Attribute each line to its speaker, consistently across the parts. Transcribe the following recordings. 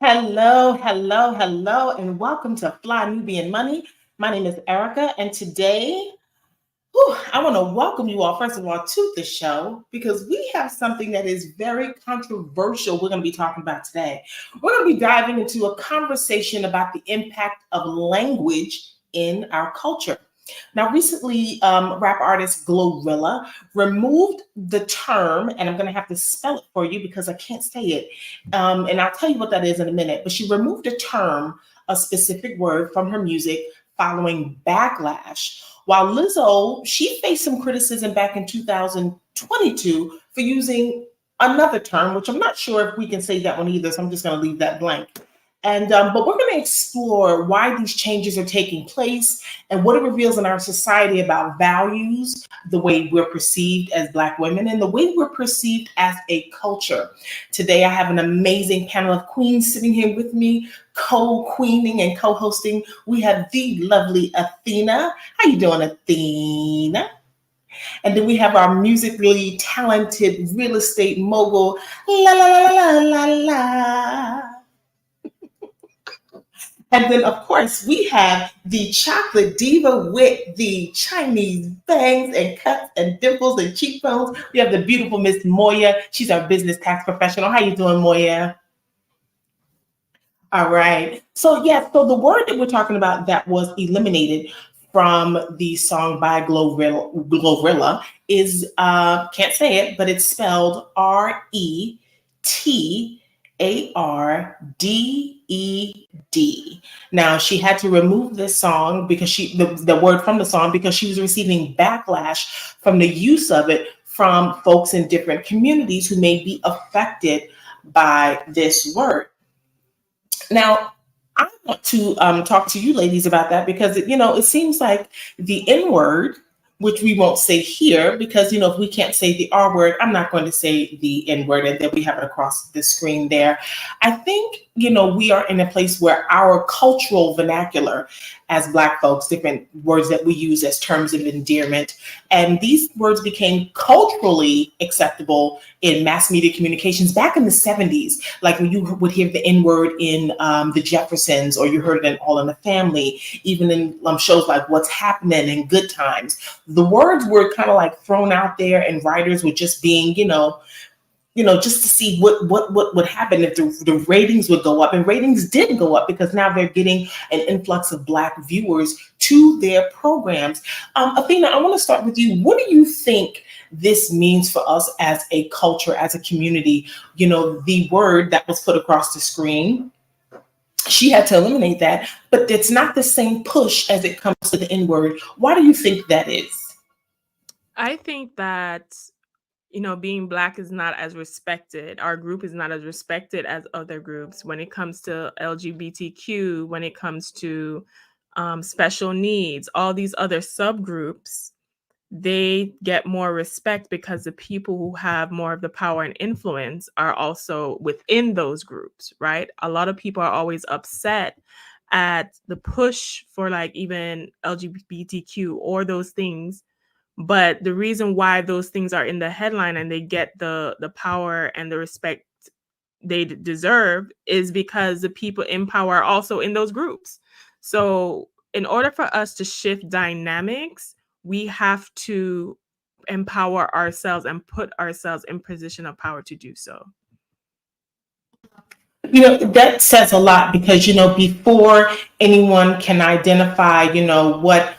Speaker 1: Hello, hello, hello, and welcome to Fly Nubian Money. My name is Erica, and today I want to welcome you all, first of all, to the show because we have something that is very controversial we're going to be talking about today. We're going to be diving into a conversation about the impact of language in our culture. Now, recently, rap artist GloRilla removed the term, and I'm going to have to spell it for you because I can't say it. And I'll tell you what that is in a minute. But she removed a term, a specific word from her music following backlash. While Lizzo, she faced some criticism back in 2022 for using another term, which I'm not sure if we can say that one either. So I'm just going to leave that blank. And but we're going to explore why these changes are taking place and what it reveals in our society about values, the way we're perceived as Black women, and the way we're perceived as a culture. Today, I have an amazing panel of queens sitting here with me, co-queening and co-hosting. We have the lovely Athena. How you doing, Athena? And then we have our musically talented real estate mogul, la la la la la la. And then, of course, we have the chocolate diva with the Chinese bangs and cuts and dimples and cheekbones. We have the beautiful Miss Moya. She's our business tax professional. How you doing, Moya? All right. So the word that we're talking about that was eliminated from the song by GloRilla is, can't say it, but it's spelled Rearded. Now, she had to remove this song because the word from the song because she was receiving backlash from the use of it from folks in different communities who may be affected by this word. Now, I want to talk to you ladies about that because, it seems like the N word, which we won't say here because, if we can't say the R word, I'm not going to say the N word, and then we have it across the screen there. I think, we are in a place where our cultural vernacular as Black folks, different words that we use as terms of endearment, and these words became culturally acceptable in mass media communications back in the 70s. Like when you would hear the N word in the Jeffersons, or you heard it in All in the Family, even in shows like What's Happening and Good Times. The words were kind of like thrown out there, and writers were just being, just to see what would happen if the ratings would go up. And ratings did go up because now they're getting an influx of Black viewers to their programs. Athena, I want to start with you. What do you think this means for us as a culture, as a community? The word that was put across the screen, she had to eliminate that, but it's not the same push as it comes to the N word. Why do you think that is?
Speaker 2: I think that, being Black is not as respected. Our group is not as respected as other groups when it comes to LGBTQ, when it comes to special needs, all these other subgroups. They get more respect because the people who have more of the power and influence are also within those groups, right? A lot of people are always upset at the push for like even LGBTQ or those things, but the reason why those things are in the headline and they get the power and the respect they deserve is because the people in power are also in those groups. So in order for us to shift dynamics, we have to empower ourselves and put ourselves in position of power to do so.
Speaker 1: That says a lot because, before anyone can identify, what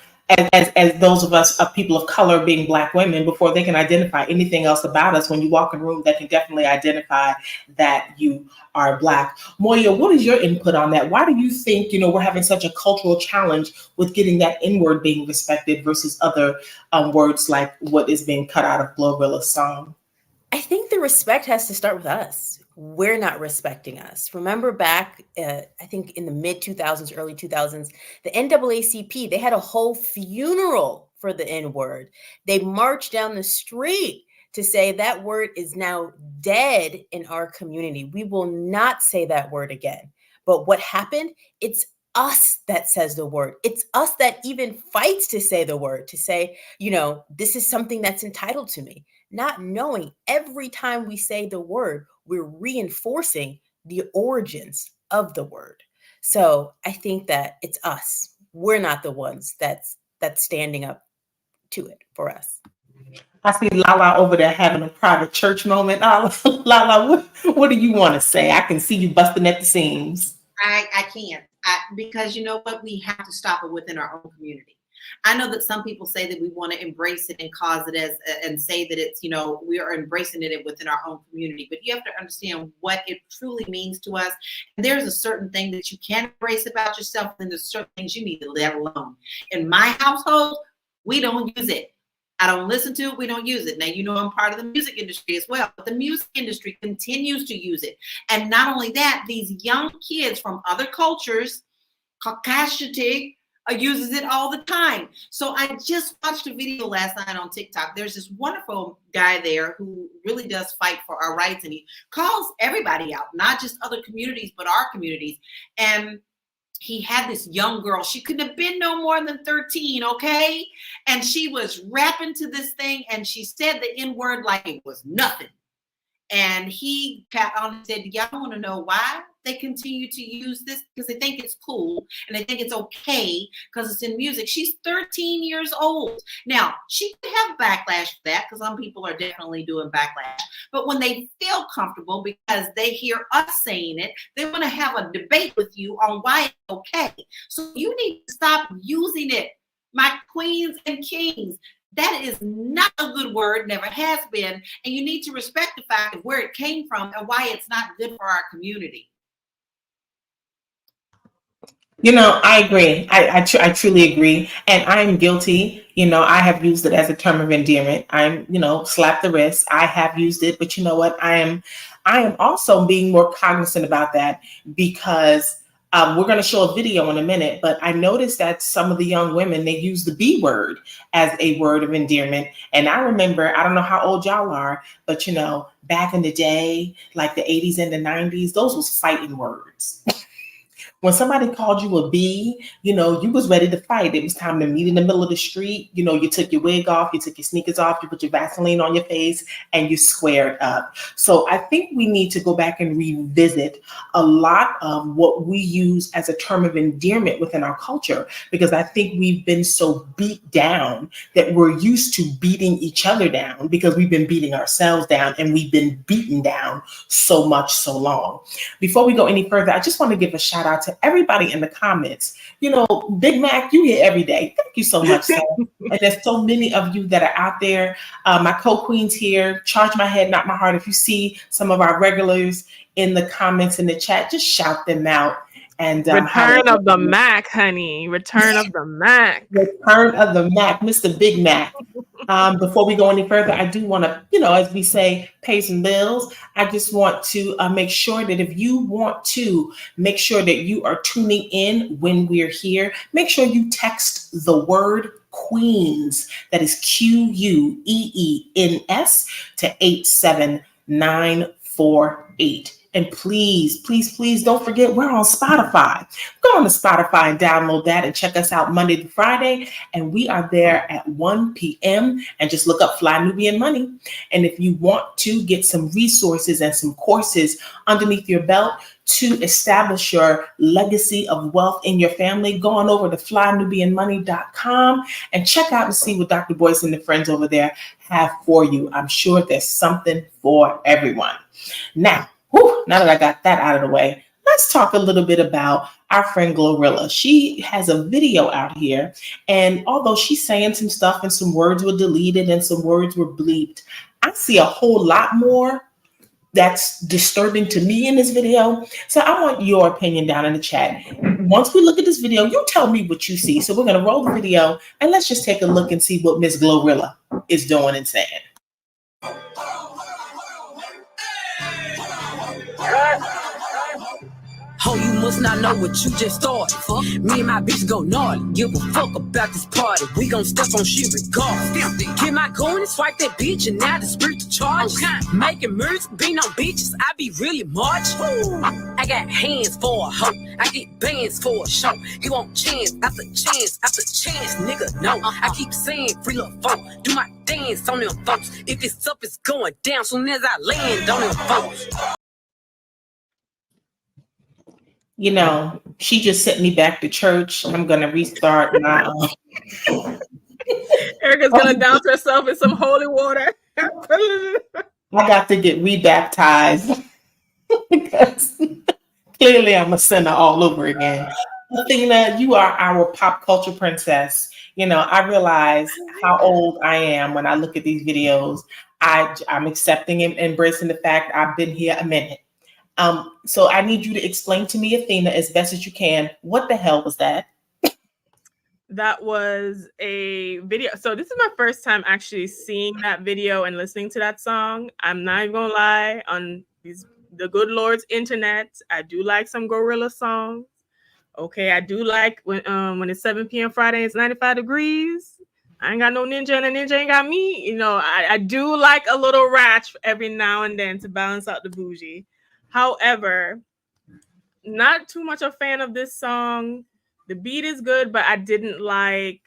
Speaker 1: as those of us of people of color being Black women, before they can identify anything else about us, when you walk in a room, they can definitely identify that you are Black. Moya, what is your input on that? Why do you think, we're having such a cultural challenge with getting that N word being respected versus other words like what is being cut out of GloRilla's song?
Speaker 3: I think the respect has to start with us. We're not respecting us. Remember back, I think in the mid 2000s, early 2000s, the NAACP, they had a whole funeral for the N word. They marched down the street to say that word is now dead in our community. We will not say that word again. But what happened? It's us that says the word. It's us that even fights to say the word, to say, this is something that's entitled to me. Not knowing every time we say the word, we're reinforcing the origins of the word. So I think that it's us. We're not the ones that's standing up to it for us.
Speaker 1: I see Lala over there having a private church moment. Lala, what do you want to say? I can see you busting at the seams.
Speaker 4: I can't. Because you know what? We have to stop it within our own community. I know that some people say that we want to embrace it and cause it as, and say that it's, you know, we are embracing it within our own community, but you have to understand what it truly means to us. And there's a certain thing that you can embrace about yourself, and there's certain things you need to let alone. In my household, we don't use it. I don't listen to it. We don't use it. Now, you know, I'm part of the music industry as well, but the music industry continues to use it. And not only that, these young kids from other cultures, Caucasian, uses it all the time. So I just watched a video last night on TikTok. There's this wonderful guy there who really does fight for our rights, and he calls everybody out, not just other communities, but our communities. And he had this young girl. She couldn't have been no more than 13, okay? And she was rapping to this thing, and she said the N-word like it was nothing. And he got on and said, y'all want to know why they continue to use this? Because they think it's cool and they think it's okay because it's in music. She's 13 years old. Now, she could have backlash for that because some people are definitely doing backlash. But when they feel comfortable because they hear us saying it, they want to have a debate with you on why it's okay. So you need to stop using it, my queens and kings. That is not a good word, never has been, and you need to respect the fact of where it came from and why it's not good for our community.
Speaker 1: You know, I agree. I truly agree. And I'm guilty. You know, I have used it as a term of endearment. I'm, you know, slap the wrist. I have used it, but you know what? I am also being more cognizant about that because we're going to show a video in a minute, but I noticed that some of the young women, they use the B word as a word of endearment. And I remember, I don't know how old y'all are, but you know, back in the day, like the 80s and the 90s, those was fighting words. When somebody called you a B, you know, you was ready to fight. It was time to meet in the middle of the street. You know, you took your wig off, you took your sneakers off, you put your Vaseline on your face, and you squared up. So I think we need to go back and revisit a lot of what we use as a term of endearment within our culture, because I think we've been so beat down that we're used to beating each other down because we've been beating ourselves down and we've been beaten down so much, so long. Before we go any further, I just want to give a shout out to everybody in the comments. You know, Big Mac, you here every day. Thank you so much, sir. And there's so many of you that are out there. My co-queens here, charge my head, not my heart. If you see some of our regulars in the comments in the chat, just shout them out. And
Speaker 2: Return of the Mac, honey. Return of the Mac.
Speaker 1: Return of the Mac, Mr. Big Mac. Before we go any further, I do want to, you know, as we say, pay some bills. I just want to make sure that if you want to make sure that you are tuning in when we're here, make sure you text the word Queens, that is QUEENS, to 87948. And please, please, please don't forget, we're on Spotify. Go on to Spotify and download that and check us out Monday to Friday. And we are there at 1 p.m. and just look up Fly Nubian Money. And if you want to get some resources and some courses underneath your belt to establish your legacy of wealth in your family, go on over to flynubianmoney.com and check out and see what Dr. Boyce and the friends over there have for you. I'm sure there's something for everyone. Now that I got that out of the way, let's talk a little bit about our friend GloRilla. She has a video out here, and although she's saying some stuff and some words were deleted and some words were bleeped, I see a whole lot more that's disturbing to me in this video. So I want your opinion down in the chat. Once we look at this video, you tell me what you see. So we're going to roll the video and let's just take a look and see what Miss GloRilla is doing and saying.
Speaker 5: Oh, you must not know what you just started. Me and my bitch go naughty. Give a fuck about this party. We gon' step on shit regardless. Get my gun and swipe that bitch and now dispute the charges. Making music, being on bitches, I be really marching. I got hands for a hoe. I get bands for a show. You want chance after chance after chance, nigga, no. I keep saying free love folk. Do my dance on them folks. If it's up, it's going down soon as I land on them folks.
Speaker 1: You know, she just sent me back to church. I'm gonna restart my.
Speaker 2: Erica's gonna douse herself in some holy water.
Speaker 1: I got to get rebaptized because clearly I'm a sinner all over again. Athena, you are our pop culture princess. You know, I realize how old I am when I look at these videos. I'm accepting and embracing the fact I've been here a minute. So I need you to explain to me, Athena, as best as you can, what the hell was that?
Speaker 2: That was a video. So this is my first time actually seeing that video and listening to that song. I'm not even gonna lie, on the good Lord's internet, I do like some GloRilla songs. Okay, I do like when it's 7 p.m. Friday, it's 95 degrees. I ain't got no ninja and a ninja ain't got me. You know, I do like a little ratch every now and then to balance out the bougie. However, not too much a fan of this song. The beat is good, but I didn't like,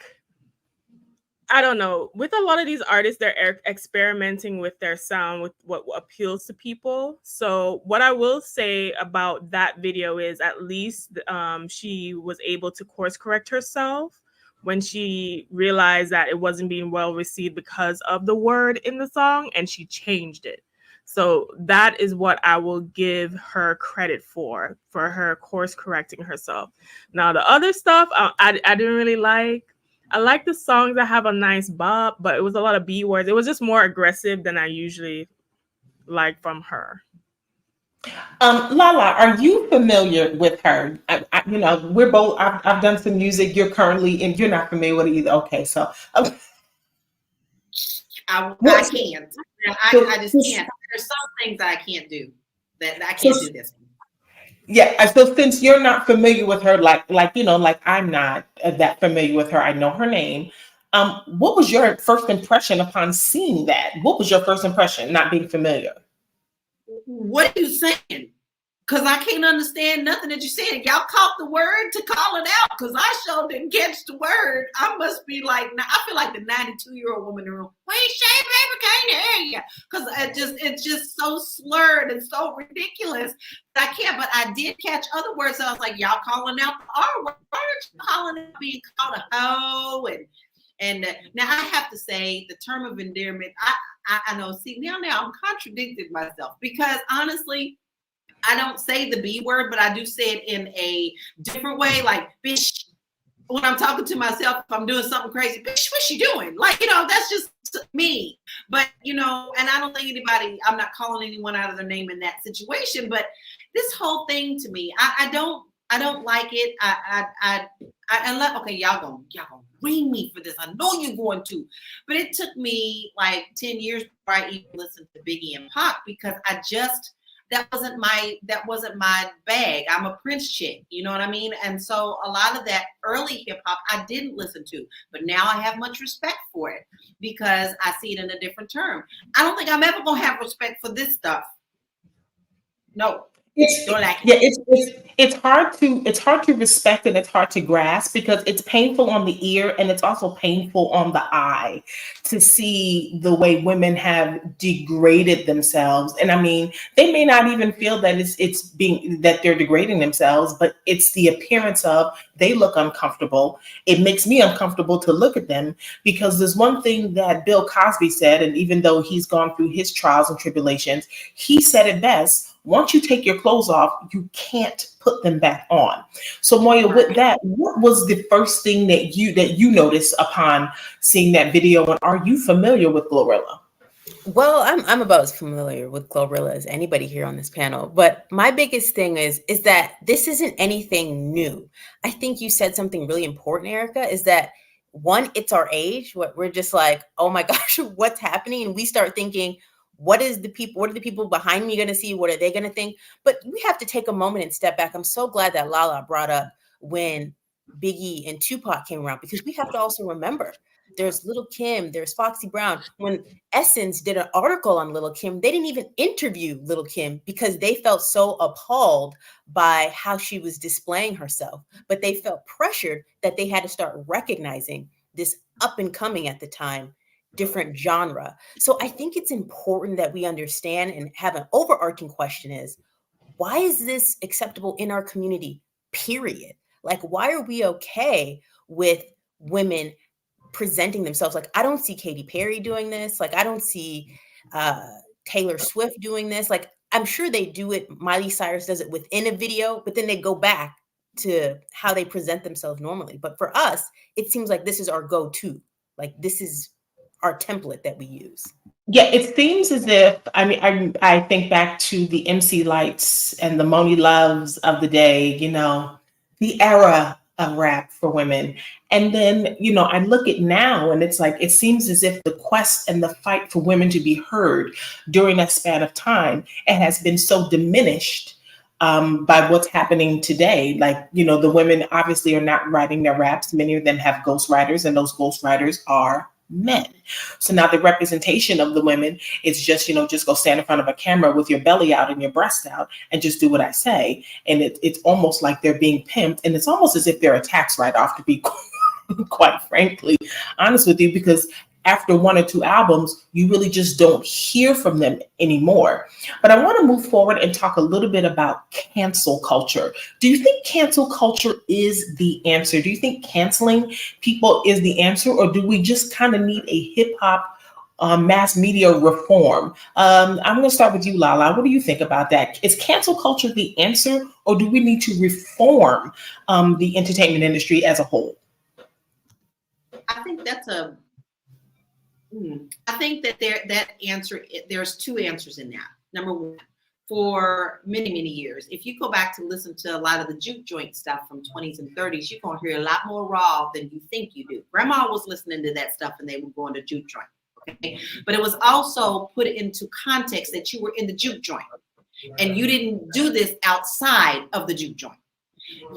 Speaker 2: I don't know. With a lot of these artists, they're experimenting with their sound, with what appeals to people. So what I will say about that video is at least she was able to course correct herself when she realized that it wasn't being well received because of the word in the song, and she changed it. So that is what I will give her credit for her course correcting herself. Now, the other stuff I didn't really like. I like the songs that have a nice bop, but it was a lot of B words. It was just more aggressive than I usually like from her.
Speaker 1: Lala, are you familiar with her? You know, we're both. I've done some music. You're currently, and you're not familiar with it either. Okay, so
Speaker 4: I
Speaker 1: what's
Speaker 4: can't.
Speaker 1: so,
Speaker 4: I just can't. There's some things I can't do. That I can't do this.
Speaker 1: yeah. So since you're not familiar with her, like you know, like I'm not that familiar with her. I know her name. What was your first impression upon seeing that? What was your first impression, not being familiar?
Speaker 4: What are you saying? Because I can't understand nothing that you're saying. Y'all caught the word to call it out, because I sure didn't catch the word. I must be like, I feel like the 92-year-old woman in the room. What you say, baby? Can't hear you. Because it's just so slurred and so ridiculous that I can't. But I did catch other words. So I was like, y'all calling out the R word. Why aren't you calling it being called a hoe? And now I have to say the term of endearment, I know, see, now I'm contradicting myself, because honestly, I don't say the B word, but I do say it in a different way. Like, bitch, when I'm talking to myself, if I'm doing something crazy, bitch, what's she doing? Like, you know, that's just me. But, you know, and I don't think I'm not calling anyone out of their name in that situation. But this whole thing to me, I don't like it. Okay, y'all gonna ring me for this. I know you're going to. But it took me like 10 years before I even listened to Biggie and Pac, because that wasn't my bag. I'm a Prince chick, you know what I mean? And so a lot of that early hip hop I didn't listen to, but now I have much respect for it because I see it in a different term. I don't think I'm ever gonna have respect for this stuff. No.
Speaker 1: It's hard to respect, and it's hard to grasp, because it's painful on the ear and it's also painful on the eye to see the way women have degraded themselves. And I mean, they may not even feel that it's being that they're degrading themselves, but it's the appearance of they look uncomfortable. It makes me uncomfortable to look at them, because there's one thing that Bill Cosby said, and even though he's gone through his trials and tribulations, he said it best. Once you take your clothes off, you can't put them back on. So Moya, with that, what was the first thing that you noticed upon seeing that video? And are you familiar with GloRilla?
Speaker 3: Well, I'm about as familiar with GloRilla as anybody here on this panel. But my biggest thing is that this isn't anything new. I think you said something really important, Erica, is that one, it's our age. We're just like, oh my gosh, what's happening? And we start thinking, what are the people behind me going to see? What are they going to think? But we have to take a moment and step back. I'm so glad that Lala brought up when Biggie and Tupac came around, because we have to also remember there's Little Kim, there's Foxy Brown. When Essence did an article on Little Kim, they didn't even interview Little Kim because they felt so appalled by how she was displaying herself. But they felt pressured that they had to start recognizing this up and coming at the time different genre. So I think it's important that we understand and have an overarching question is, why is this acceptable in our community, period? Like, why are we okay with women presenting themselves? Like, I don't see Katy Perry doing this. Like, I don't see Taylor Swift doing this. Like, I'm sure they do it. Miley Cyrus does it within a video, but then they go back to how they present themselves normally. But for us, it seems like this is our go-to. Like, this is our template that we use.
Speaker 1: Yeah, it seems as if, I mean, I think back to the MC Lights and the Moni Loves of the day, you know, the era of rap for women. And then, you know, I look at now and it's like, it seems as if the quest and the fight for women to be heard during that span of time, it has been so diminished by what's happening today. Like, you know, the women obviously are not writing their raps. Many of them have ghostwriters, and those ghostwriters are men. So now the representation of the women is just, you know, just go stand in front of a camera with your belly out and your breast out and just do what I say. And it's almost like they're being pimped. And it's almost as if they're a tax write-off, to be quite frankly honest with you, because after one or two albums, you really just don't hear from them anymore. But I want to move forward and talk a little bit about cancel culture. Do you think cancel culture is the answer? Do you think canceling people is the answer? Or do we just kind of need a hip hop mass media reform? I'm going to start with you, Lala. What do you think about that? Is cancel culture the answer, or do we need to reform the entertainment industry as a whole?
Speaker 4: I think that's I think that there's two answers in that. Number one, for many, many years, if you go back to listen to a lot of the juke joint stuff from 20s and 30s, you're going to hear a lot more raw than you think you do. Grandma was listening to that stuff and they were going to juke joint. Okay. But it was also put into context that you were in the juke joint and you didn't do this outside of the juke joint.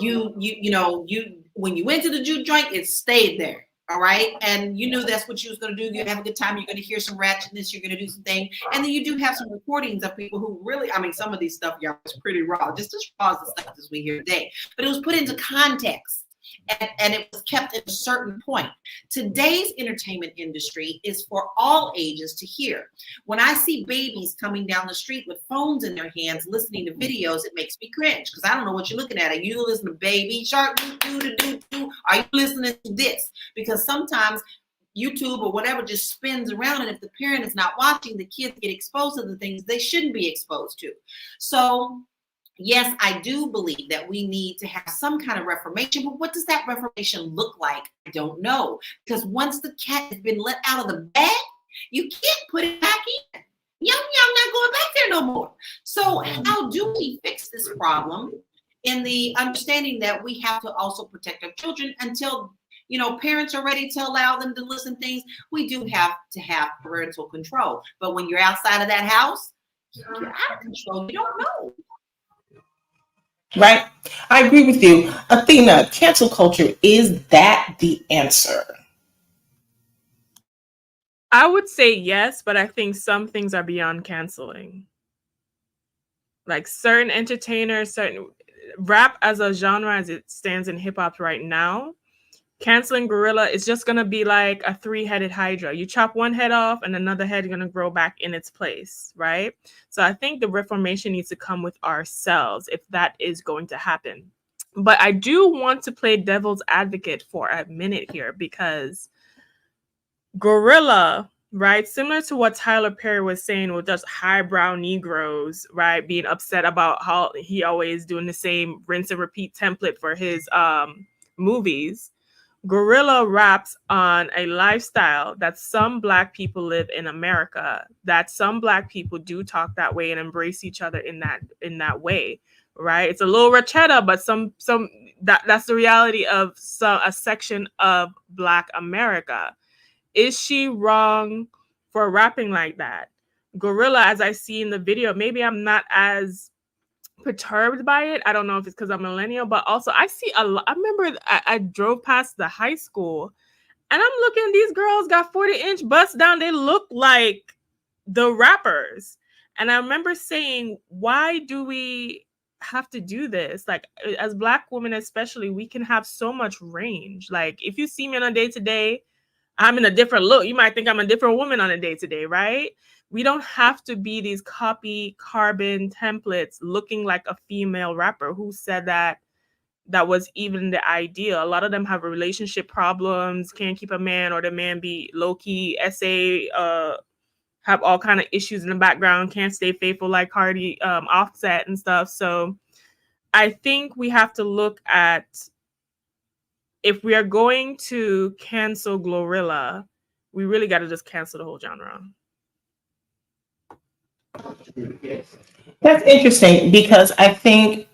Speaker 4: When you went to the juke joint, it stayed there. All right. And you knew that's what you was going to do. You have a good time. You're going to hear some ratchetness. You're going to do some things. And then you do have some recordings of people who really, I mean, some of these stuff, y'all, was pretty raw, just as raw as the stuff as we hear today. But it was put into context. And it was kept at a certain point. Today's entertainment industry is for all ages to hear. When I see babies coming down the street with phones in their hands, listening to videos, it makes me cringe because I don't know what you're looking at. Are you listening to Baby Shark? Are you listening to this? Because sometimes YouTube or whatever just spins around, and if the parent is not watching, the kids get exposed to the things they shouldn't be exposed to. So yes, I do believe that we need to have some kind of reformation, but what does that reformation look like? I don't know. Because once the cat has been let out of the bag, you can't put it back in. Yum, not going back there no more. So how do we fix this problem in the understanding that we have to also protect our children until, you know, parents are ready to allow them to listen to things? We do have to have parental control. But when you're outside of that house, you're out of control. You don't know.
Speaker 1: Right? I agree with you. Athena, cancel culture, is that the answer?
Speaker 2: I would say yes, but I think some things are beyond canceling. Like certain entertainers, certain rap as a genre as it stands in hip hop right now, canceling GloRilla is just going to be like a three-headed hydra. You chop one head off and another head is going to grow back in its place, right? So I think the reformation needs to come with ourselves if that is going to happen. But I do want to play devil's advocate for a minute here, because GloRilla, right, similar to what Tyler Perry was saying with just highbrow Negroes, right, being upset about how he always doing the same rinse and repeat template for his movies. GloRilla raps on a lifestyle that some Black people live in America, that some Black people do talk that way and embrace each other in that way, right? It's a little racheta, but that's the reality of a section of Black America. Is she wrong for rapping like that? GloRilla, as I see in the video, maybe I'm not as perturbed by it. I don't know if it's because I'm a millennial, but also I see a lot. I remember I drove past the high school and I'm looking, these girls got 40-inch busts down. They look like the rappers. And I remember saying, why do we have to do this? Like, as Black women especially, we can have so much range. Like, if you see me on a day-to-day, I'm in a different look. You might think I'm a different woman on a day-to-day, right? We don't have to be these copy carbon templates looking like a female rapper. Who said that was even the idea? A lot of them have relationship problems, can't keep a man, or the man be low-key essay, have all kind of issues in the background, can't stay faithful like Cardi, Offset and stuff. So I think we have to look at, if we are going to cancel GloRilla, we really got to just cancel the whole genre.
Speaker 1: That's interesting, because I think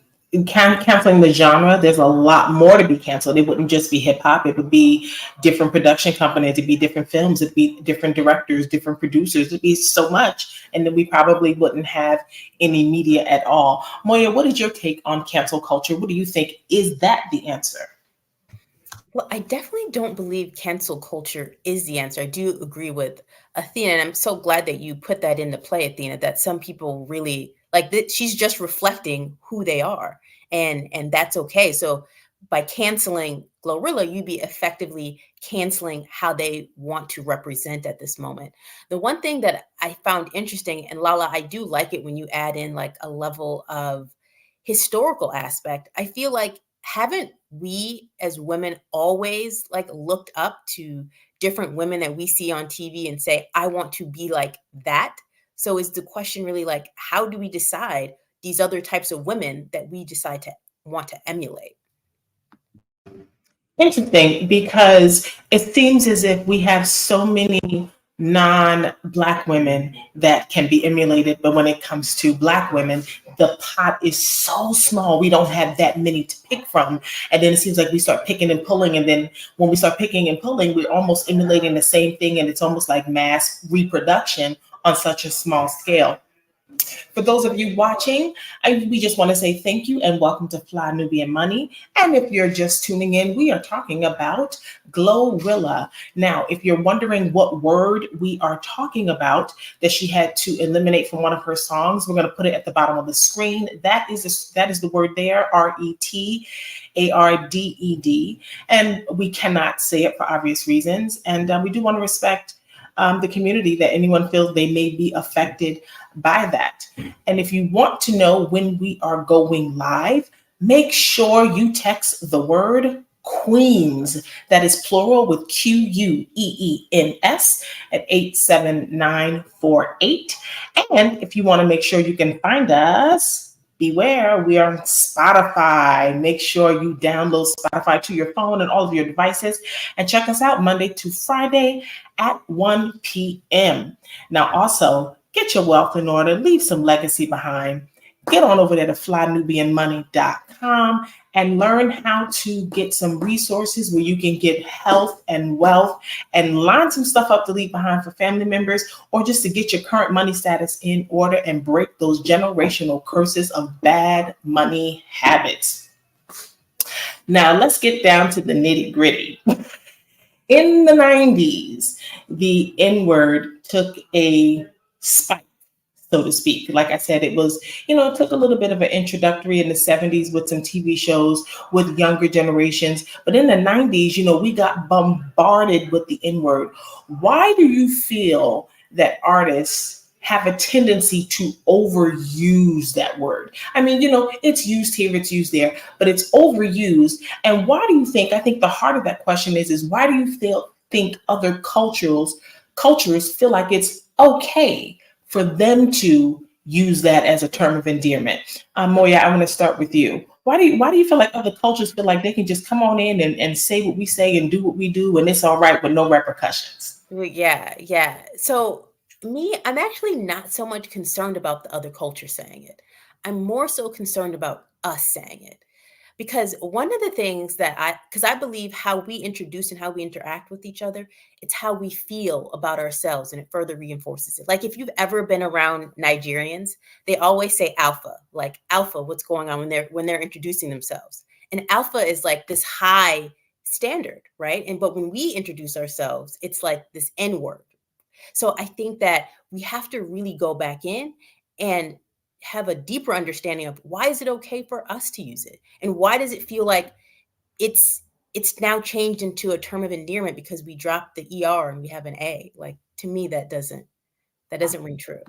Speaker 1: canceling the genre, there's a lot more to be canceled. It wouldn't just be hip hop. It would be different production companies. It'd be different films. It'd be different directors, different producers. It'd be so much. And then we probably wouldn't have any media at all. Moya, what is your take on cancel culture? What do you think? Is that the answer?
Speaker 3: Well, I definitely don't believe cancel culture is the answer. I do agree with Athena, and I'm so glad that you put that into play, Athena, that some people really like that. She's just reflecting who they are, and that's okay. So by canceling GloRilla, you'd be effectively canceling how they want to represent at this moment. The one thing that I found interesting, and Lala, I do like it when you add in like a level of historical aspect. I feel like, haven't we as women always like looked up to different women that we see on TV and say, I want to be like that? So is the question really like, how do we decide these other types of women that we decide to want to emulate?
Speaker 1: Interesting, because it seems as if we have so many non-Black women that can be emulated, but when it comes to Black women, the pot is so small. We don't have that many to pick from. And then it seems like we start picking and pulling. And then when we start picking and pulling, we're almost emulating the same thing. And it's almost like mass reproduction on such a small scale. For those of you watching, we just want to say thank you and welcome to Fly Nubian Money. And if you're just tuning in, we are talking about GloRilla. Now, if you're wondering what word we are talking about that she had to eliminate from one of her songs, we're going to put it at the bottom of the screen. That is the word there, RETARDED. And we cannot say it for obvious reasons. And we do want to respect the community, that anyone feels they may be affected by that. And if you want to know when we are going live, make sure you text the word Queens, that is plural, with QUEENS, at 87948. And if you want to make sure you can find us, beware, we are on Spotify. Make sure you download Spotify to your phone and all of your devices, and check us out Monday to Friday at 1 p.m. Now, also, get your wealth in order, leave some legacy behind. Get on over there to flynubianmoney.com and learn how to get some resources where you can get health and wealth and line some stuff up to leave behind for family members, or just to get your current money status in order and break those generational curses of bad money habits. Now, let's get down to the nitty gritty. In the 90s, the N-word took a spike, so to speak. Like I said, it was, it took a little bit of an introductory in the 70s with some TV shows with younger generations. But in the 90s, we got bombarded with the N-word. Why do you feel that artists have a tendency to overuse that word? I mean, it's used here, it's used there, but it's overused. And why do you think, I think the heart of that question is why do you think other cultures feel like it's okay for them to use that as a term of endearment? Moya, I want to start with you. Why do you feel like other cultures feel like they can just come on in and say what we say and do what we do, and it's all right with no repercussions?
Speaker 3: Yeah. So me, I'm actually not so much concerned about the other culture saying it. I'm more so concerned about us saying it. Because one of the things because I believe how we introduce and how we interact with each other, it's how we feel about ourselves, and it further reinforces it. Like if you've ever been around Nigerians, they always say alpha, like alpha, what's going on when they're introducing themselves. And alpha is like this high standard, right? But when we introduce ourselves, it's like this N word. So I think that we have to really go back in and have a deeper understanding of why is it okay for us to use it? And why does it feel like it's now changed into a term of endearment because we dropped the ER and we have an A? Like, to me, that doesn't That doesn't ring true.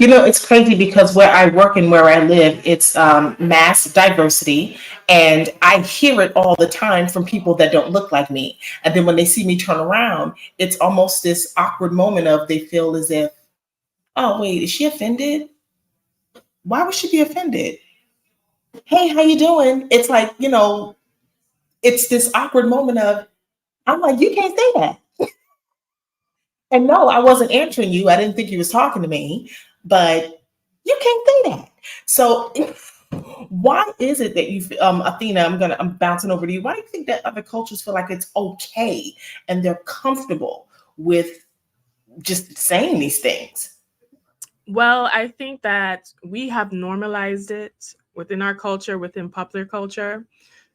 Speaker 1: You know, it's crazy because where I work and where I live, it's mass diversity. And I hear it all the time from people that don't look like me. And then when they see me turn around, it's almost this awkward moment of they feel as if, oh, wait, is she offended? Why would she be offended? Hey, how you doing? It's like, you know, it's this awkward moment of, I'm like, you can't say that. And no, I wasn't answering you. I didn't think you was talking to me, but you can't say that. So why is it that you, Athena, I'm bouncing over to you. Why do you think that other cultures feel like it's okay and they're comfortable with just saying these things?
Speaker 2: Well, I think that we have normalized it within our culture, within popular culture.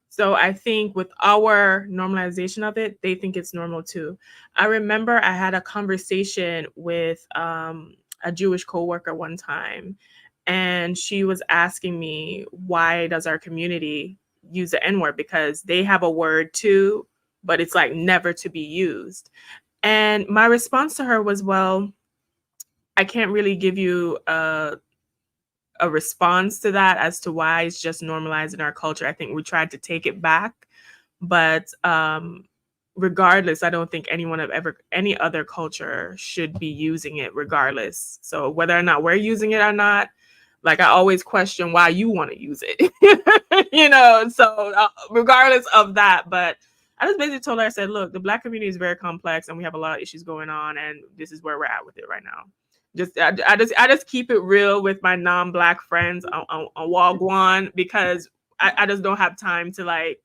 Speaker 2: So I think with our normalization of it, they think it's normal too. I remember I had a conversation with a Jewish coworker one time, and she was asking me, why does our community use the N-word? Because they have a word too, but it's like never to be used. And my response to her was, well, I can't really give you a response to that as to why it's just normalized in our culture. I think we tried to take it back, but regardless, I don't think any other culture should be using it regardless. So whether or not we're using it or not, like I always question why you want to use it, you know? So regardless of that, but I just basically told her, I said, look, the Black community is very complex and we have a lot of issues going on, and this is where we're at with it right now. I just keep it real with my non-Black friends on Wagwan, because I just don't have time to like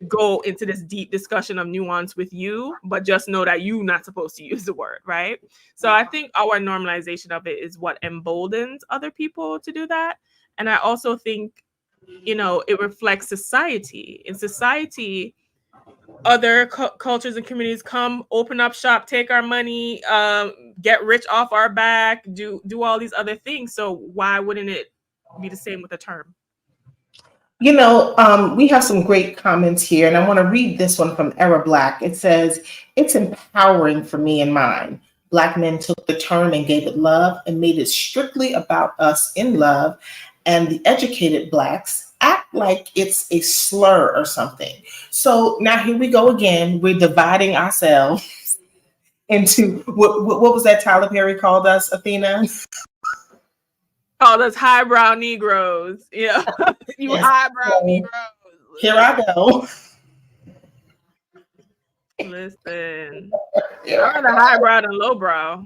Speaker 2: go into this deep discussion of nuance with you, but just know that you're not supposed to use the word, right? So I think our normalization of it is what emboldens other people to do that. And I also think, you know, it reflects society. In society, other cultures and communities come, open up shop, take our money, get rich off our back, do all these other things. So why wouldn't it be the same with the term?
Speaker 1: You know, we have some great comments here, and I want to read this one from Era Black. It says, it's empowering for me and mine. Black men took the term and gave it love and made it strictly about us in love, and the educated Blacks act like it's a slur or something. So now here we go again. We're dividing ourselves into, what was that Tyler Perry called us, Athena?
Speaker 2: Oh, those highbrow Negroes. Yeah. You
Speaker 1: Yes.
Speaker 2: highbrow
Speaker 1: So,
Speaker 2: Negroes.
Speaker 1: here I go.
Speaker 2: Listen,
Speaker 1: Here
Speaker 2: I'm
Speaker 1: I
Speaker 2: rather
Speaker 1: go.
Speaker 2: highbrow than lowbrow.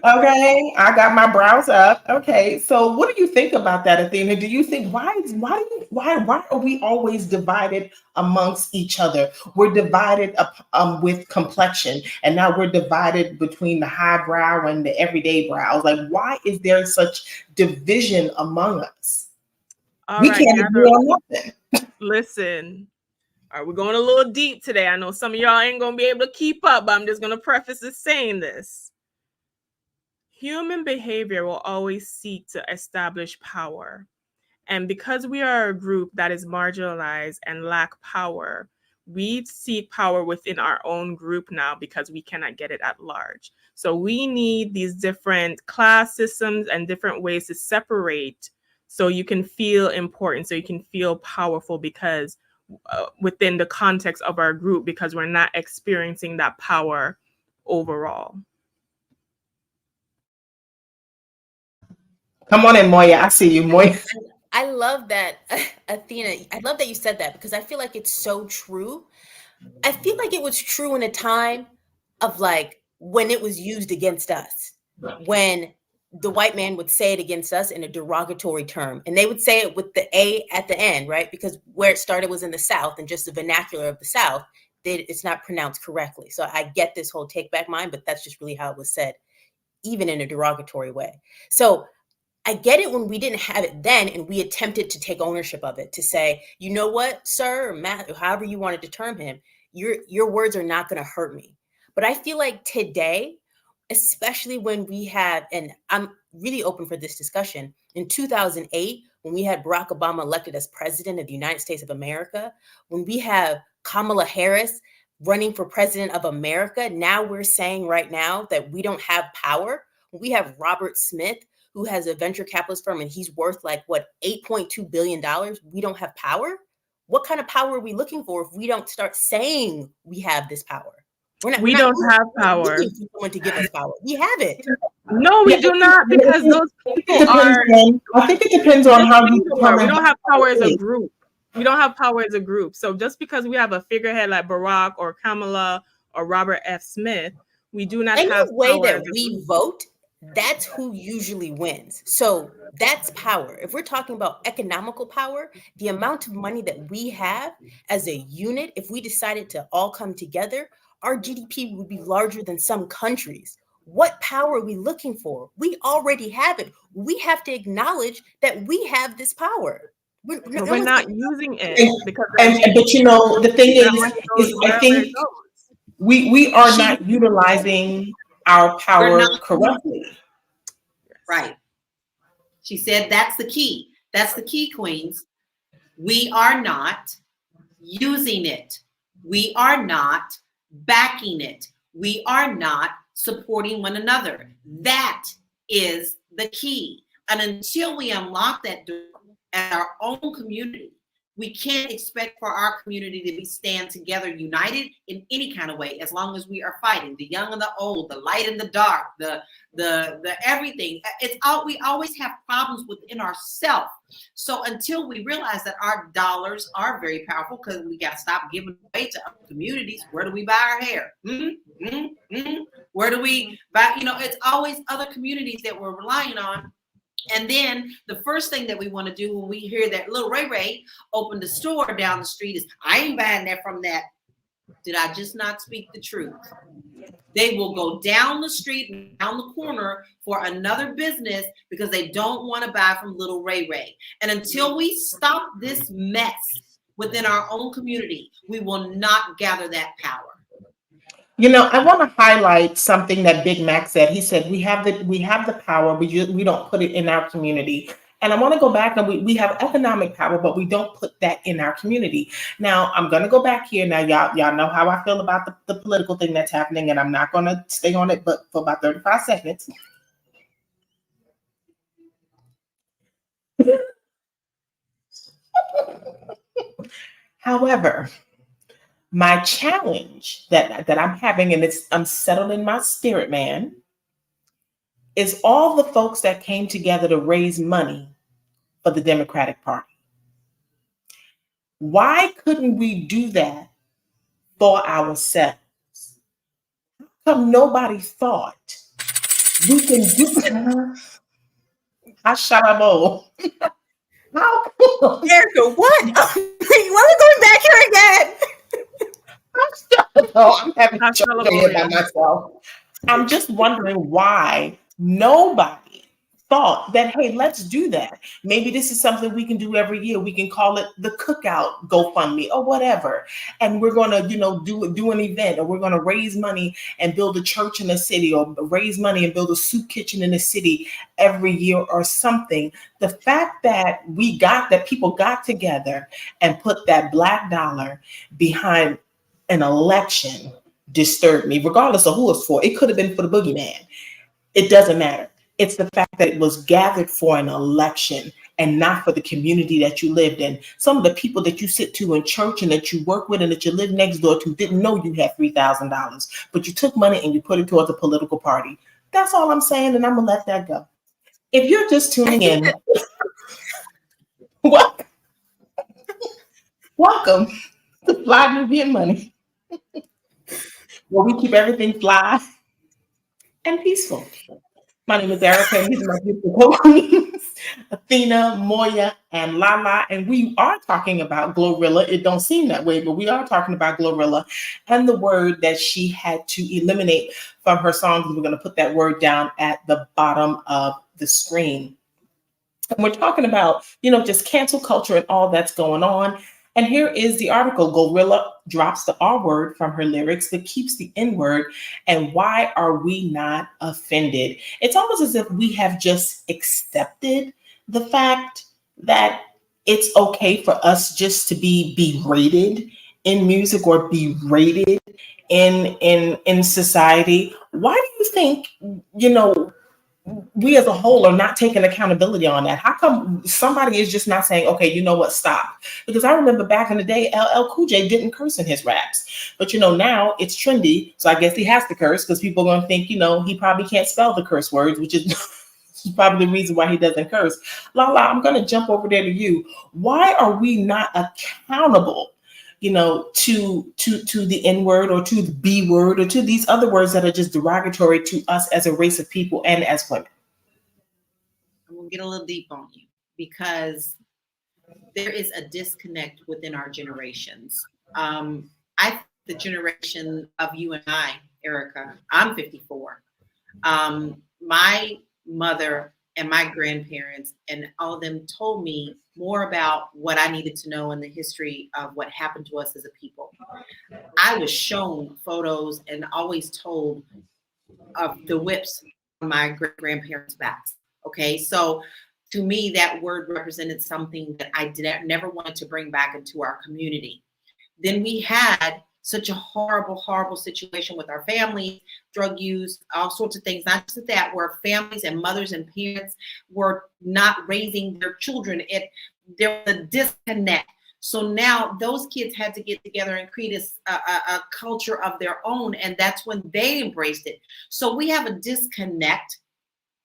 Speaker 1: Okay, I got my brows up. Okay, so what do you think about that, Athena? Do you think why are we always divided amongst each other? We're divided with complexion, and now we're divided between the highbrow and the everyday brows. Like, why is there such division among us?
Speaker 2: All
Speaker 1: We
Speaker 2: right,
Speaker 1: can't agree on nothing.
Speaker 2: listen. All right, we're going a little deep today. I know some of y'all ain't gonna be able to keep up, but I'm just gonna preface this saying this. Human behavior will always seek to establish power. And because we are a group that is marginalized and lack power, we seek power within our own group now because we cannot get it at large. So we need these different class systems and different ways to separate so you can feel important, so you can feel powerful, because within the context of our group, because we're not experiencing that power overall.
Speaker 1: Come on in, Moya. I see you, Moya.
Speaker 3: I love that, Athena. I love that you said that, because I feel like it's so true. I feel like it was true in a time of like when it was used against us, when the white man would say it against us in a derogatory term, and they would say it with the A at the end, right? Because where it started was in the South, and just the vernacular of the South, it's not pronounced correctly. So I get this whole take back mine, but that's just really how it was said, even in a derogatory way. So I get it when we didn't have it then, and we attempted to take ownership of it, to say, you know what, sir, or Matt, or however you wanted to term him, your words are not going to hurt me. But I feel like today, especially when we have, and I'm really open for this discussion, in 2008, when we had Barack Obama elected as president of the United States of America, when we have Kamala Harris running for president of America, now we're saying right now that we don't have power. We have Robert Smith, who has a venture capitalist firm, and he's worth like, what, $8.2 billion. We don't have power? What kind of power are we looking for if we don't start saying we have this power?
Speaker 2: We don't have power.
Speaker 3: Looking for someone to give us power. We have it.
Speaker 2: No, we do not, because those people are.
Speaker 1: I think it depends on how you determine.
Speaker 2: We don't have power as a group. We don't have power as a group. So just because we have a figurehead like Barack or Kamala or Robert F. Smith, we do not have
Speaker 3: way
Speaker 2: power
Speaker 3: that we vote. That's who usually wins. So that's power. If we're talking about economical power, the amount of money that we have as a unit, if we decided to all come together, our GDP would be larger than some countries. What power are we looking for? We already have it. We have to acknowledge that we have this power.
Speaker 2: We're not using it because.
Speaker 1: But you know, the thing is I think we are not utilizing our power correctly.
Speaker 4: Right. She said that's the key. That's the key, queens. We are not using it. We are not backing it. We are not supporting one another. That is the key. And until we unlock that door at our own community, we can't expect for our community to be stand together, united in any kind of way, as long as we are fighting the young and the old, the light and the dark, the everything. It's all, we always have problems within ourselves. So until we realize that our dollars are very powerful, because we got to stop giving away to other communities. Where do we buy our hair? Where do we buy? You know, it's always other communities that we're relying on. And then the first thing that we want to do when we hear that Lil Ray Ray opened a store down the street is, I ain't buying that from that. Did I just not speak the truth? They will go down the street, down the corner for another business because they don't want to buy from Lil Ray Ray. And until we stop this mess within our own community, we will not gather that power.
Speaker 1: You know, I want to highlight something that Big Mac said. He said, we have the power, but we don't put it in our community. And I want to go back, and we have economic power, but we don't put that in our community. Now, I'm going to go back here. Now, y'all know how I feel about the political thing that's happening, and I'm not going to stay on it but for about 35 seconds. However, my challenge that I'm having, and I'm settled in my spirit, man, is all the folks that came together to raise money for the Democratic Party. Why couldn't we do that for ourselves? How come nobody thought we can do that? I shut up, all. How come?
Speaker 3: Erica, what? Why are we going back here again?
Speaker 1: I'm having trouble by myself. I'm just wondering why nobody thought that, hey, let's do that. Maybe this is something we can do every year. We can call it the Cookout GoFundMe or whatever. And we're going to, do an event, or we're going to raise money and build a church in the city, or raise money and build a soup kitchen in the city every year or something. The fact that people got together and put that black dollar behind an election disturbed me, regardless of who it's for. It could have been for the boogeyman. It doesn't matter. It's the fact that it was gathered for an election and not for the community that you lived in. Some of the people that you sit to in church and that you work with and that you live next door to didn't know you had $3,000, but you took money and you put it towards a political party. That's all I'm saying, and I'm going to let that go. If you're just tuning in, welcome to Fly Nubian Money, where we keep everything fly and peaceful. My name is Erica, and these are my beautiful co-queens, Athena, Moya, and Lala. And we are talking about GloRilla. It don't seem that way, but we are talking about GloRilla and the word that she had to eliminate from her songs. We're going to put that word down at the bottom of the screen. And we're talking about, just cancel culture and all that's going on. And here is the article. GloRilla drops the R word from her lyrics, but keeps the N word. And why are we not offended? It's almost as if we have just accepted the fact that it's okay for us just to be berated in music or berated in society. Why do you think, you know, we as a whole are not taking accountability on that? How come somebody is just not saying, okay, you know what, stop? Because I remember back in the day, LL Cool J didn't curse in his raps. But, you know, now it's trendy. So I guess he has to curse because people are going to think, you know, he probably can't spell the curse words, which is probably the reason why he doesn't curse. Lala, I'm going to jump over there to you. Why are we not accountable, you know, to the N word or to the B word or to these other words that are just derogatory to us as a race of people and as women?
Speaker 4: I'm gonna get a little deep on you because there is a disconnect within our generations. I think the generation of you and I, Erica, I'm 54. My mother and my grandparents and all of them told me more about what I needed to know in the history of what happened to us as a people. I was shown photos and always told of the whips on my great-grandparents' backs. Okay, so to me, that word represented something that I never wanted to bring back into our community. Then we had such a horrible, horrible situation with our families, drug use, all sorts of things, not just that, where families and mothers and parents were not raising their children. There was a disconnect. So now those kids had to get together and create a culture of their own, and that's when they embraced it. So we have a disconnect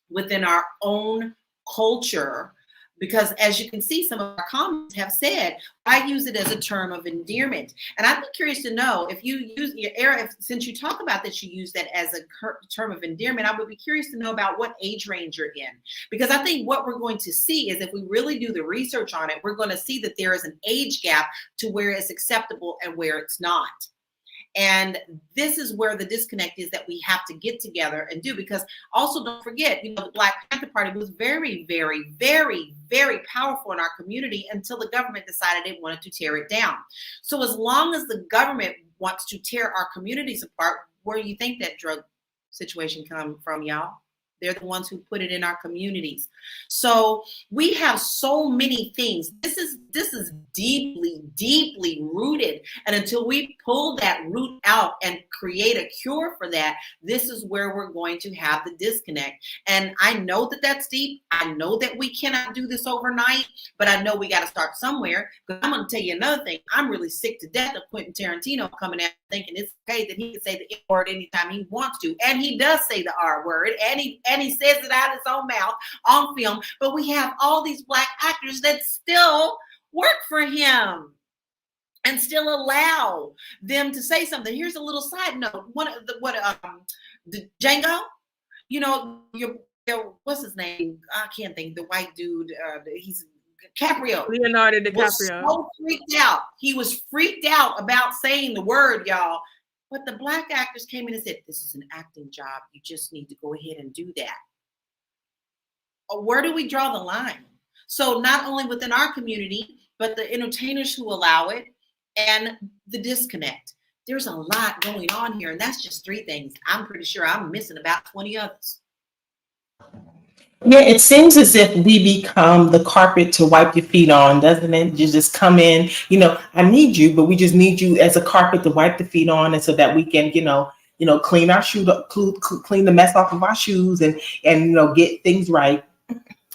Speaker 4: within our own culture, because as you can see, some of our comments have said, I use it as a term of endearment. And I'd be curious to know if you use your era, since you talk about that, you use that as a term of endearment, I would be curious to know about what age range you're in. Because I think what we're going to see is if we really do the research on it, we're going to see that there is an age gap to where it's acceptable and where it's not. And this is where the disconnect is that we have to get together and do, because also don't forget, you know, the Black Panther Party was very, very, very, very powerful in our community until the government decided they wanted to tear it down. So as long as the government wants to tear our communities apart, where do you think that drug situation come from, y'all? They're the ones who put it in our communities. So we have so many things. This is deeply, deeply rooted. And until we pull that root out and create a cure for that, this is where we're going to have the disconnect. And I know that that's deep. I know that we cannot do this overnight, but I know we got to start somewhere. Because I'm going to tell you another thing. I'm really sick to death of Quentin Tarantino coming out thinking it's okay that he can say the N word anytime he wants to. And he does say the R word. And he says it out of his own mouth on film. But we have all these Black actors that still work for him and still allow them to say something. Here's a little side note. The Django, you know, what's his name? I can't think. The white dude. He's Caprio.
Speaker 2: Leonardo DiCaprio.
Speaker 4: Was so freaked out. He was freaked out about saying the word, y'all. But the Black actors came in and said, "This is an acting job. You just need to go ahead and do that." Where do we draw the line? So not only within our community, but the entertainers who allow it and the disconnect. There's a lot going on here, and that's just 3 things. I'm pretty sure I'm missing about 20 others.
Speaker 1: Yeah, it seems as if we become the carpet to wipe your feet on, doesn't it? You just come in, you know, I need you, but we just need you as a carpet to wipe the feet on, and so that we can, you know, clean our shoes up, clean the mess off of our shoes, and get things right.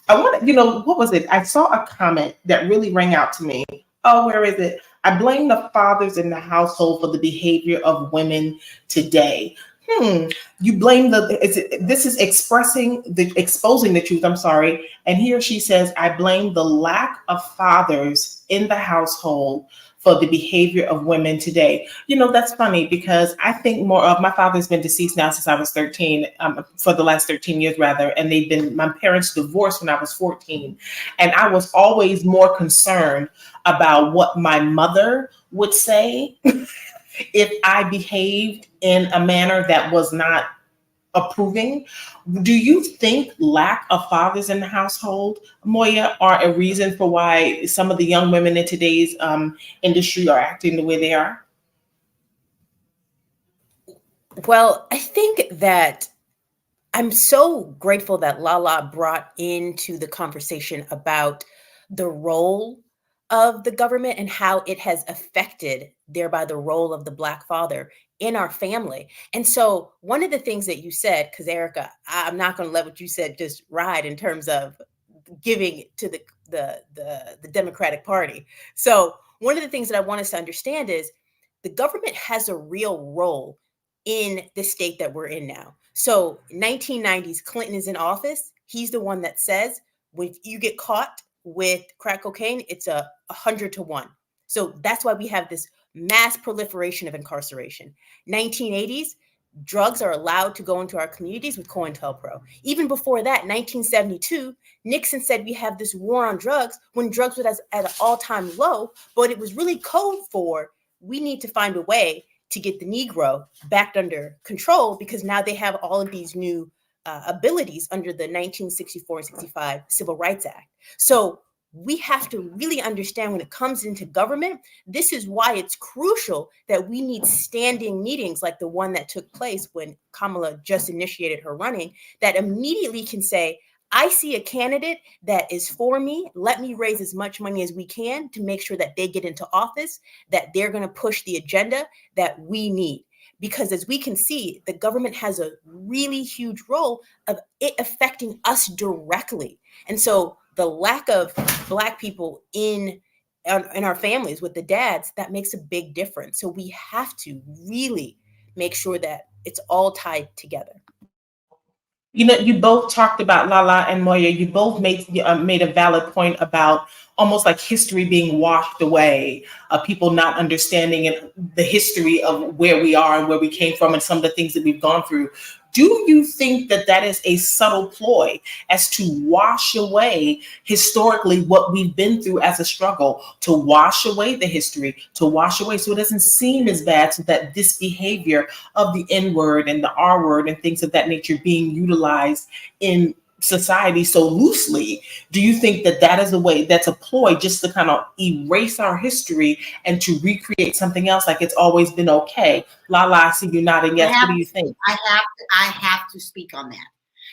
Speaker 1: I want to, what was it? I saw a comment that really rang out to me. Oh, where is it? I blame the fathers in the household for the behavior of women today. You blame this is exposing the truth. I'm sorry. And he or she says, I blame the lack of fathers in the household for the behavior of women today. That's funny because I think more of my father's been deceased now since I was 13, for the last 13 years rather. And my parents divorced when I was 14. And I was always more concerned about what my mother would say if I behaved in a manner that was not approving. Do you think lack of fathers in the household, Moya, are a reason for why some of the young women in today's industry are acting the way they are?
Speaker 3: Well, I think that I'm so grateful that Lala brought into the conversation about the role of the government and how it has affected thereby the role of the Black father in our family. And so one of the things that you said, because Erica, I'm not going to let what you said just ride in terms of giving to the Democratic Party. So one of the things that I want us to understand is the government has a real role in the state that we're in now. So 1990s, Clinton is in office. He's the one that says, when you get caught with crack cocaine, it's 100 to 1. So that's why we have this mass proliferation of incarceration. 1980s, drugs are allowed to go into our communities with COINTELPRO. Even before that, 1972, Nixon said we have this war on drugs when drugs were at an all-time low, but it was really code for we need to find a way to get the Negro back under control because now they have all of these new abilities under the 1964 and 65 Civil Rights Act. So we have to really understand when it comes into government, this is why it's crucial that we need standing meetings like the one that took place when Kamala just initiated her running, that immediately can say, I see a candidate that is for me. Let me raise as much money as we can to make sure that they get into office, that they're going to push the agenda that we need. Because as we can see, the government has a really huge role of it affecting us directly. And so the lack of Black people in our families with the dads, that makes a big difference. So we have to really make sure that it's all tied together.
Speaker 1: You know, you both talked about Lala and Moya. You both made a valid point about almost like history being washed away, people not understanding the history of where we are and where we came from and some of the things that we've gone through. Do you think that that is a subtle ploy as to wash away historically what we've been through as a struggle, to wash away the history, to wash away so it doesn't seem as bad, so that this behavior of the N word and the R word and things of that nature being utilized in society so loosely? Do you think that that is a way, that's a ploy just to kind of erase our history and to recreate something else like it's always been okay? Lala, I see you nodding yes. What do you think?
Speaker 4: I have to speak on that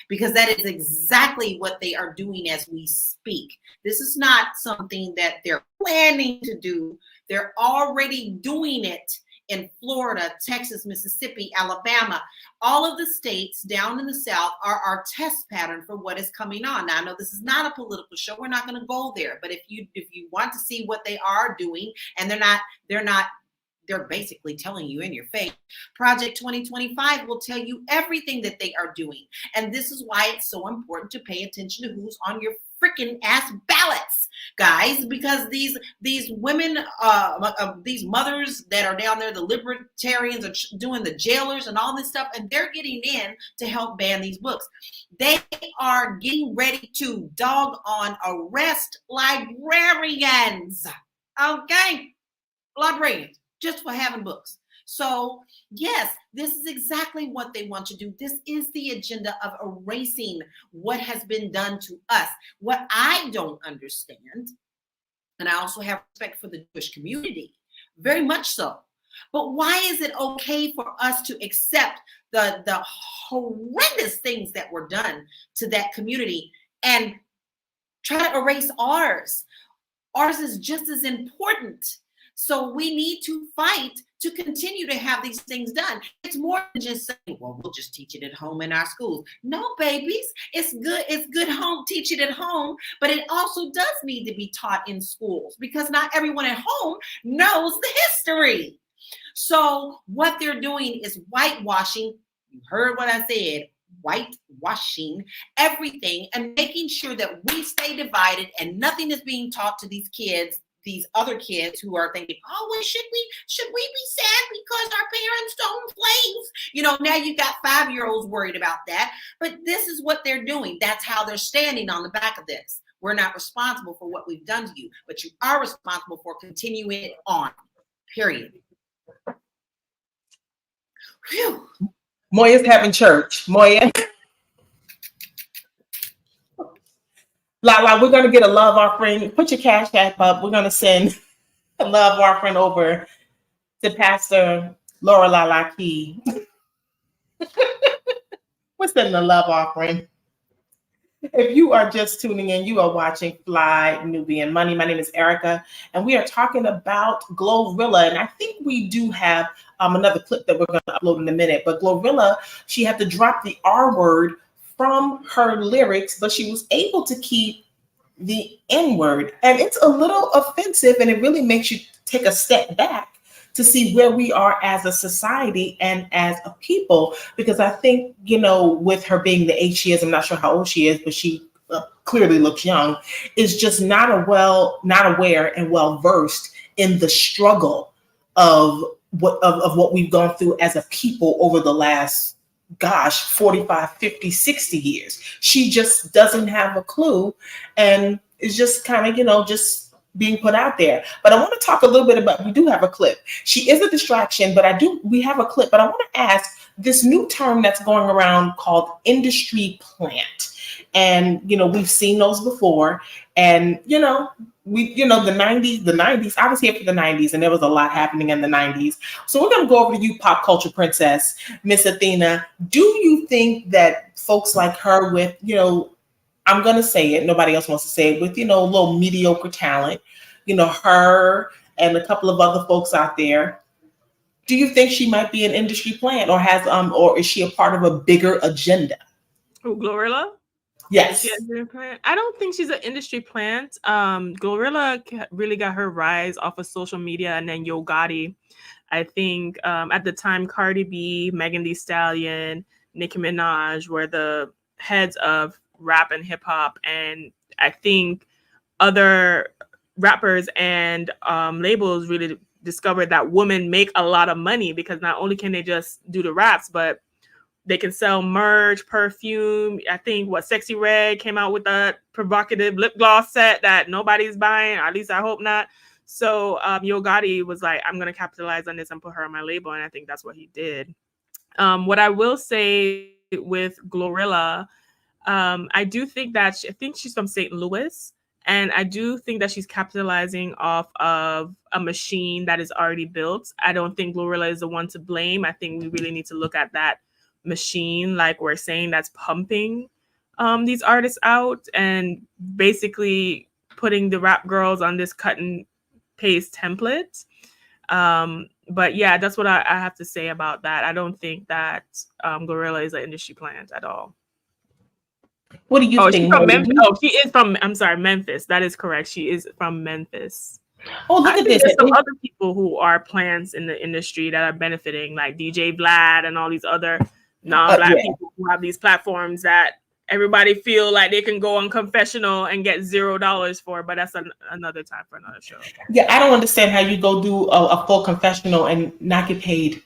Speaker 4: because that is exactly what they are doing as we speak. This is not something that they're planning to do. They're already doing it in Florida, Texas, Mississippi, Alabama. All of the states down in the South are our test pattern for what is coming on. Now, I know this is not a political show. We're not going to go there. But if you want to see what they are doing, and they're basically telling you in your face. Project 2025 will tell you everything that they are doing. And this is why it's so important to pay attention to who's on your freaking ass ballots, guys, because these women, these mothers that are down there, the libertarians are doing the jailers and all this stuff, and they're getting in to help ban these books. They are getting ready to doggone arrest librarians, okay? Librarians, just for having books. So yes, this is exactly what they want to do. This is the agenda of erasing what has been done to us. What I don't understand, and I also have respect for the Jewish community, very much so. But why is it okay for us to accept the horrendous things that were done to that community and try to erase ours? Ours is just as important. So we need to fight to continue to have these things done. It's more than just saying, well, we'll just teach it at home in our schools. No, babies, it's good home, teach it at home, but it also does need to be taught in schools because not everyone at home knows the history. So what they're doing is whitewashing. You heard what I said, whitewashing everything and making sure that we stay divided and nothing is being taught to these kids, these other kids who are thinking, oh, well, should we be sad because our parents don't slaves? You know, now you got 5-year-olds worried about that. But this is what they're doing. That's how they're standing on the back of this. We're not responsible for what we've done to you, but you are responsible for continuing it on, period. Whew.
Speaker 1: Moya's having church. Moya. Lala, we're going to get a love offering. Put your Cash App up. We're going to send a love offering over to Pastor Laura Lala Key. We're sending a love offering. If you are just tuning in, you are watching Fly Nubian Money. My name is Erica, and we are talking about GloRilla. And I think we do have another clip that we're going to upload in a minute. But GloRilla, she had to drop the R word from her lyrics, but she was able to keep the N word. And it's a little offensive, and it really makes you take a step back to see where we are as a society and as a people. Because I think, with her being the age she is, I'm not sure how old she is, but she clearly looks young, is just not aware and well versed in the struggle of what we've gone through as a people over the last 45, 50, 60 years. She just doesn't have a clue, and is just kind of, just being put out there. But I want to talk a little bit about, we do have a clip. She is a distraction, but we have a clip, but I want to ask this new term that's going around called industry plant. And, we've seen those before. And, the 90s, I was here for the 90s, and there was a lot happening in the 90s. So we're going to go over to you, pop culture princess, Miss Athena. Do you think that folks like her with, I'm going to say it, nobody else wants to say it, with, a little mediocre talent, her and a couple of other folks out there, do you think she might be an industry plant, or is she a part of a bigger agenda?
Speaker 2: Oh, GloRilla?
Speaker 1: Yes.
Speaker 2: I don't think she's an industry plant. GloRilla really got her rise off of social media, and then Yo Gotti. I think at the time, Cardi B, Megan Thee Stallion, Nicki Minaj were the heads of rap and hip hop, and I think other rappers and labels really discovered that women make a lot of money, because not only can they just do the raps, but they can sell merch, perfume. I think Sexy Red came out with a provocative lip gloss set that nobody's buying, or at least I hope not. So Yo Gotti was like, I'm going to capitalize on this and put her on my label, and I think that's what he did. What I will say with GloRilla, I do think that I think she's from St. Louis, and I do think that she's capitalizing off of a machine that is already built. I don't think GloRilla is the one to blame. I think we really need to look at that machine, like we're saying, that's pumping these artists out and basically putting the rap girls on this cut and paste template. But yeah, that's what I have to say about that. I don't think that GloRilla is an industry plant at all.
Speaker 1: What do you think?
Speaker 2: She is from, I'm sorry, Memphis. That is correct. She is from Memphis.
Speaker 1: Oh, look at this.
Speaker 2: There's some other people who are plants in the industry that are benefiting, like DJ Vlad and all these other non-Black people who have these platforms that everybody feel like they can go on confessional and get $0 for, but that's another time for another show.
Speaker 1: Yeah, I don't understand how you go do a full confessional and not get paid.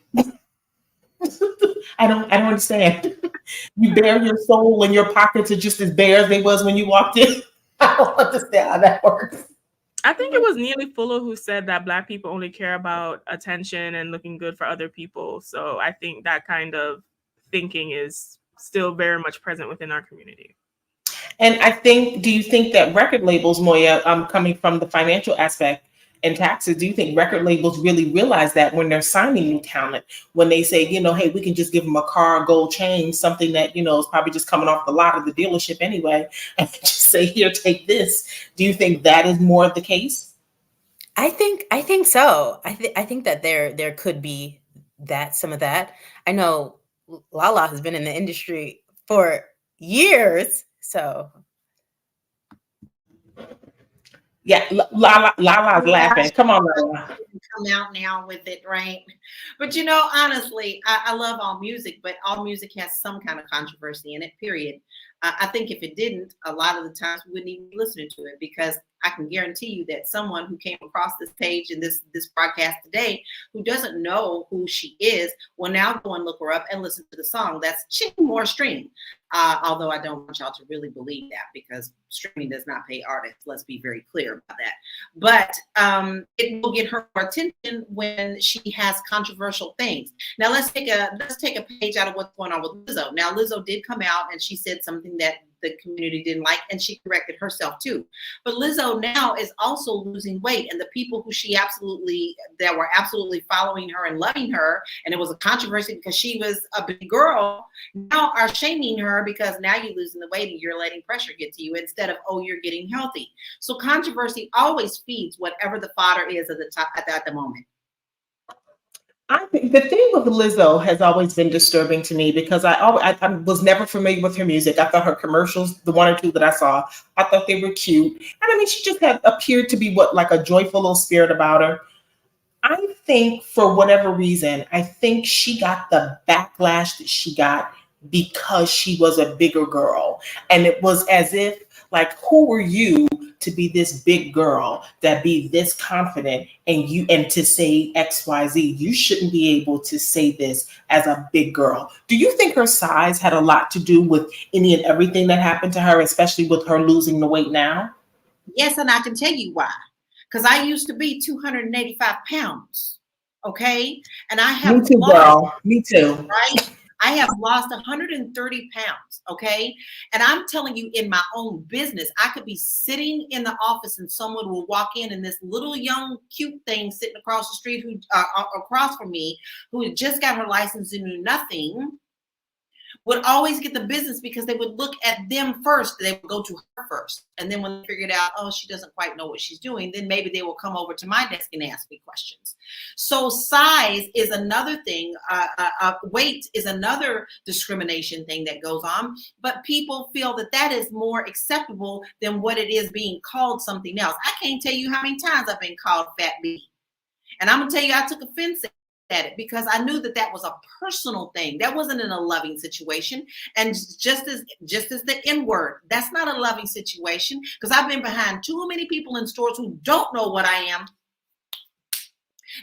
Speaker 1: I don't understand. You bare your soul and your pockets are just as bare as they was when you walked in. I don't understand how that works.
Speaker 2: I think it was Neely Fuller who said that Black people only care about attention and looking good for other people. So I think that kind of thinking is still very much present within our community.
Speaker 1: And I think, do you think that record labels, Moya, coming from the financial aspect and taxes, do you think record labels really realize that when they're signing new talent, when they say, hey, we can just give them a car, a gold chain, something that, is probably just coming off the lot of the dealership anyway, and just say, here, take this. Do you think that is more of the case?
Speaker 3: I think so. I think that there could be some of that. I know Lala has been in the industry for years, so.
Speaker 1: Yeah, Lala's laughing. Come on, Lala.
Speaker 4: Come out now with it, right? But honestly, I love all music, but all music has some kind of controversy in it, period. I think if it didn't, a lot of the times we wouldn't even be listening to it, because I can guarantee you that someone who came across this page and this broadcast today, who doesn't know who she is, will now go and look her up and listen to the song. That's more stream. Although I don't want y'all to really believe that, because streaming does not pay artists. Let's be very clear about that. But it will get her attention when she has controversial things. Now let's take a page out of what's going on with Lizzo. Now Lizzo did come out and she said something that the community didn't like, and she corrected herself too. But Lizzo now is also losing weight, and the people who that were absolutely following her and loving her, and it was a controversy because she was a big girl, now are shaming her because now you're losing the weight and you're letting pressure get to you instead of, oh, you're getting healthy. So controversy always feeds whatever the fodder is at the moment.
Speaker 1: I think the thing with Lizzo has always been disturbing to me because I was never familiar with her music. I thought her commercials, the one or two that I saw, I thought they were cute. And I mean, she just had appeared to be like a joyful little spirit about her. I think for whatever reason, I think she got the backlash that she got because she was a bigger girl. And it was as if, like, who were you to be this big girl, that be this confident, and to say XYZ? You shouldn't be able to say this as a big girl. Do you think her size had a lot to do with any and everything that happened to her, especially with her losing the weight now?
Speaker 4: Yes, and I can tell you why. Because I used to be 285 pounds. Okay. And I have
Speaker 1: Me too, girl. Me too.
Speaker 4: Right? I have lost 130 pounds. Okay. And I'm telling you, in my own business, I could be sitting in the office and someone will walk in, and this little young cute thing sitting across the street across from me, who had just got her license and knew nothing, would always get the business because they would look at them first. They would go to her first. And then when they figured out, oh, she doesn't quite know what she's doing, then maybe they will come over to my desk and ask me questions. So size is another thing. Weight is another discrimination thing that goes on. But people feel that that is more acceptable than what it is being called something else. I can't tell you how many times I've been called fat B. And I'm going to tell you, I took offense at it because I knew that was a personal thing. That wasn't in a loving situation. And just as the N-word, that's not a loving situation, because I've been behind too many people in stores who don't know what I am,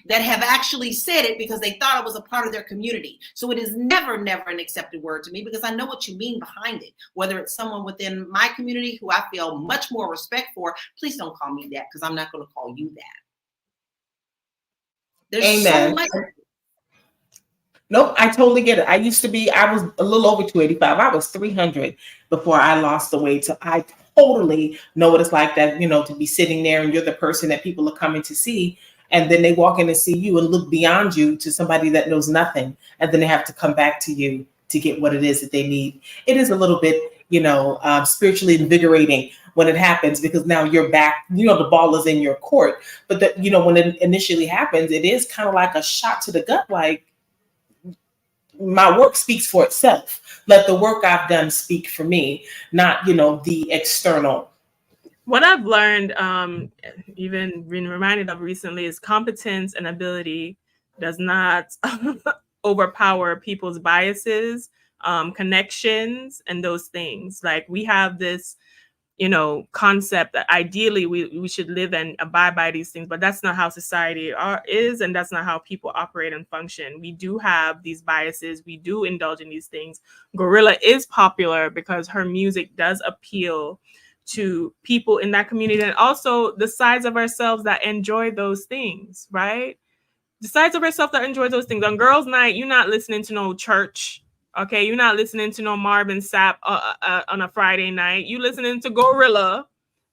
Speaker 4: that have actually said it because they thought it was a part of their community. So it is never an accepted word to me, because I know what you mean behind it. Whether it's someone within my community who I feel much more respect for, please don't call me that, because I'm not going to call you that. There's
Speaker 1: Amen.
Speaker 4: so much.
Speaker 1: Nope, I totally get it. I was a little over 285. I was 300 before I lost the weight. So I totally know what it's like, that, to be sitting there and you're the person that people are coming to see. And then they walk in and see you and look beyond you to somebody that knows nothing. And then they have to come back to you to get what it is that they need. It is a little bit, spiritually invigorating when it happens, because now you're back, the ball is in your court. But when it initially happens, it is kind of like a shot to the gut, like, my work speaks for itself. Let the work I've done speak for me, not, the external.
Speaker 2: What I've learned, even been reminded of recently, is competence and ability does not overpower people's biases, connections, and those things. Like, we have this, concept that ideally we should live and abide by these things, but that's not how society is, and that's not how people operate and function. We do have these biases. We do indulge in these things. GloRilla is popular because her music does appeal to people in that community, and also the sides of ourselves that enjoy those things, right? The sides of ourselves that enjoy those things. On girls' night, you're not listening to no church. Okay, you're not listening to no Marvin Sapp on a Friday night. You listening to GloRilla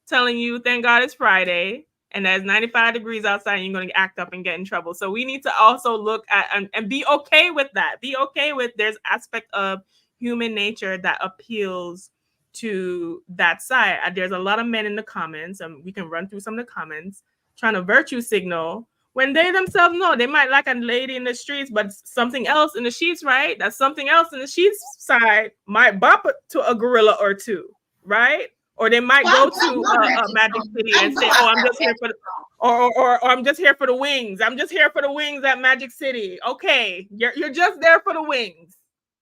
Speaker 2: telling you, thank God it's Friday, and there's 95 degrees outside, and you're going to act up and get in trouble. So we need to also look at and be okay with that. Be okay with there's aspect of human nature that appeals to that side. There's a lot of men in the comments, and we can run through some of the comments, trying to virtue signal when they themselves know they might like a lady in the streets, but something else in the sheets, right? That something else in the sheets side might bop it to a gorilla or two, right? Or they might go to a Magic City and say, "Oh, I'm just here for the," or I'm just here for the wings. I'm just here for the wings at Magic City. Okay, you're just there for the wings,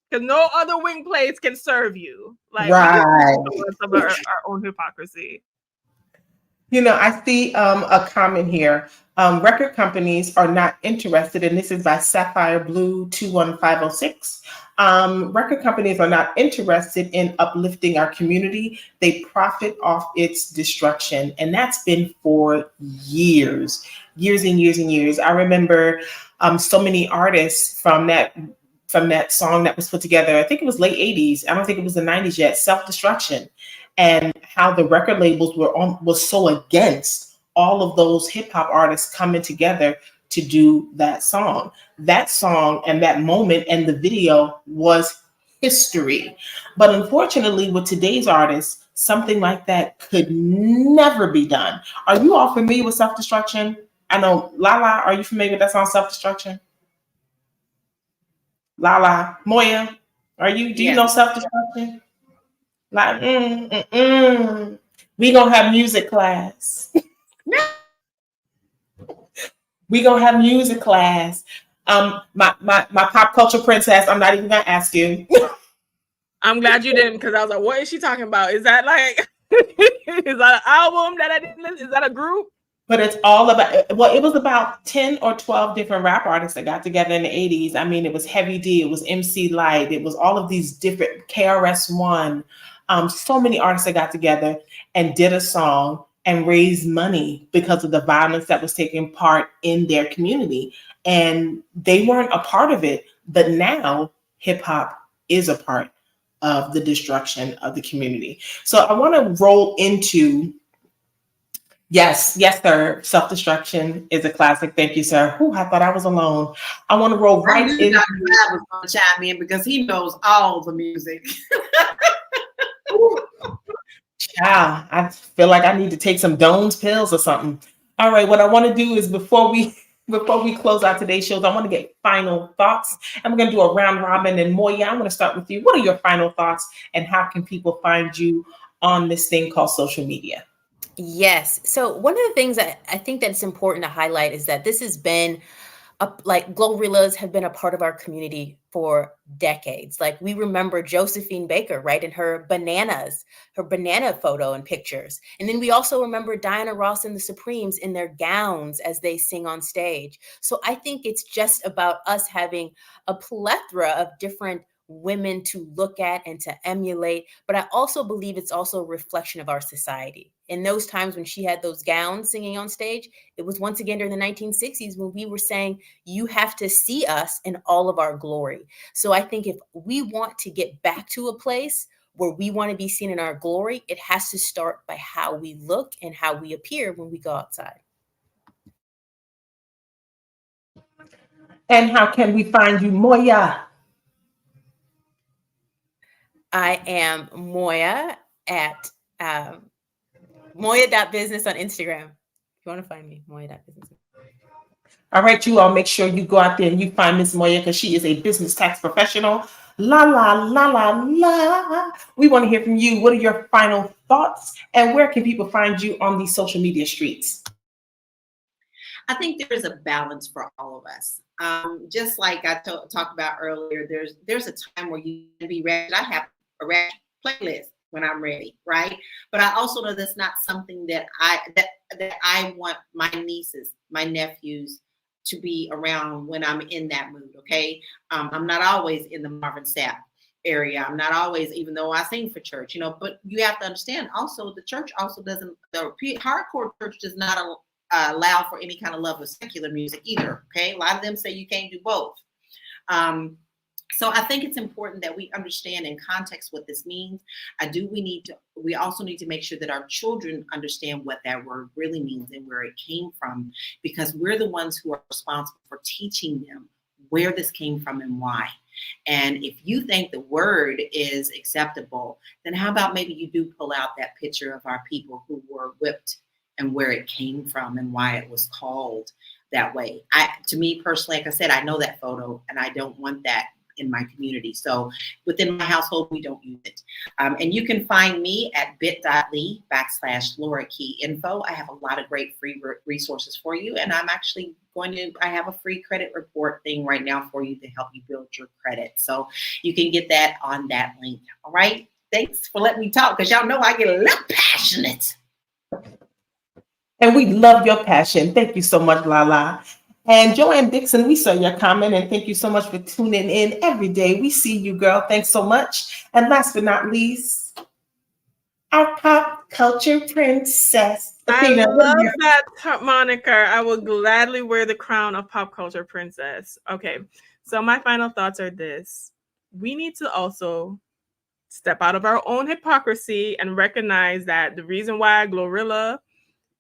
Speaker 2: because no other wing place can serve you. Like,
Speaker 1: right.
Speaker 2: Of our own hypocrisy.
Speaker 1: I see a comment here. Record companies are not interested, and this is by Sapphire Blue 21506. Record companies are not interested in uplifting our community. They profit off its destruction. And that's been for years and years and years. I remember so many artists from that from that song that was put together. I think it was late 80s. I don't think it was the 90s yet. Self-Destruction, and how the record labels was so against all of those hip hop artists coming together to do that song. That song and that moment and the video was history. But unfortunately, with today's artists, something like that could never be done. Are you all familiar with Self-Destruction? I know, Lala, are you familiar with that song, Self-Destruction? Lala, Moya, do you know Self-Destruction? Like, we gonna have music class. We gonna have music class. My pop culture princess, I'm not even gonna ask you.
Speaker 2: I'm glad you didn't, because I was like, what is she talking about? Is that like, is that an album that I didn't listen? Is that a group?
Speaker 1: But it's all about, well, it was about 10 or 12 different rap artists that got together in the 80s. I mean, it was Heavy D, it was MC Light, it was all of these different, KRS-One, so many artists that got together and did a song and raised money because of the violence that was taking part in their community. And they weren't a part of it, but now hip hop is a part of the destruction of the community. So I want to roll into, yes, sir. Self-Destruction is a classic. Thank you, sir. Who I thought I was alone. I want to roll right in.
Speaker 4: Dr. Bob was going to chime in because he knows all the music.
Speaker 1: Child, I feel like I need to take some Doan's pills or something. All right, what I want to do is before we close out today's shows, I want to get final thoughts. And we're going to do a round robin. And Moya, I'm going to start with you. What are your final thoughts, and how can people find you on this thing called social media?
Speaker 3: Yes. So one of the things that I think that's important to highlight is that this has been like GloRillas have been a part of our community for decades. Like we remember Josephine Baker, right? And her banana photo and pictures. And then we also remember Diana Ross and the Supremes in their gowns as they sing on stage. So I think it's just about us having a plethora of different women to look at and to emulate. But I also believe it's also a reflection of our society. In those times when she had those gowns singing on stage, it was once again during the 1960s when we were saying, you have to see us in all of our glory. So I think if we want to get back to a place where we want to be seen in our glory, it has to start by how we look and how we appear when we go outside.
Speaker 1: And how can we find you, Moya?
Speaker 3: I am Moya at Moya.business on Instagram. If you want to find me, Moya.business.
Speaker 1: All right, you all make sure you go out there and you find Miss Moya, because she is a business tax professional. La, la, la, la, la. We want to hear from you. What are your final thoughts, and where can people find you on these social media streets?
Speaker 4: I think there is a balance for all of us. Just like I talked about earlier, there's a time where you can be ready. I have a ratchet playlist when I'm ready, right? But I also know that's not something that I want my nieces, my nephews to be around when I'm in that mood, okay? I'm not always in the Marvin Sapp area. I'm not always, even though I sing for church, but you have to understand also the church also doesn't, the hardcore church does not allow for any kind of love of secular music either, okay? A lot of them say you can't do both. So I think it's important that we understand in context what this means. We also need to make sure that our children understand what that word really means and where it came from, because we're the ones who are responsible for teaching them where this came from and why. And if you think the word is acceptable, then how about maybe you do pull out that picture of our people who were whipped and where it came from and why it was called that way. To me personally, like I said, I know that photo and I don't want that in my community. So within my household, we don't use it. And you can find me at bit.ly/LauraKeyInfo. I have a lot of great free resources for you. And I'm actually I have a free credit report thing right now for you to help you build your credit. So you can get that on that link. All right. Thanks for letting me talk, because y'all know I get a little passionate.
Speaker 1: And we love your passion. Thank you so much, Lala. And Joanne Dixon, we saw your comment, and thank you so much for tuning in every day. We see you, girl. Thanks so much. And last but not least, our pop culture princess.
Speaker 2: I love that moniker. I will gladly wear the crown of pop culture princess. Okay, So my final thoughts are this. We need to also step out of our own hypocrisy and recognize that the reason why GloRilla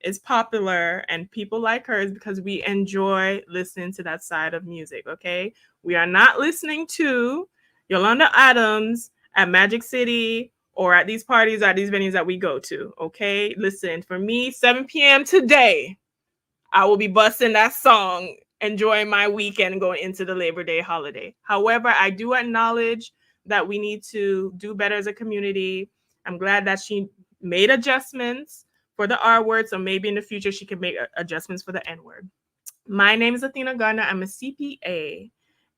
Speaker 2: is popular and people like her is because we enjoy listening to that side of music, okay? We are not listening to Yolanda Adams at Magic City or at these parties, at these venues that we go to, okay? Listen, for me, 7 p.m. today, I will be busting that song, enjoying my weekend going into the Labor Day holiday. However, I do acknowledge that we need to do better as a community. I'm glad that she made adjustments for the R word, so maybe in the future she can make adjustments for the N word. My name is Athena Gardner. I'm a CPA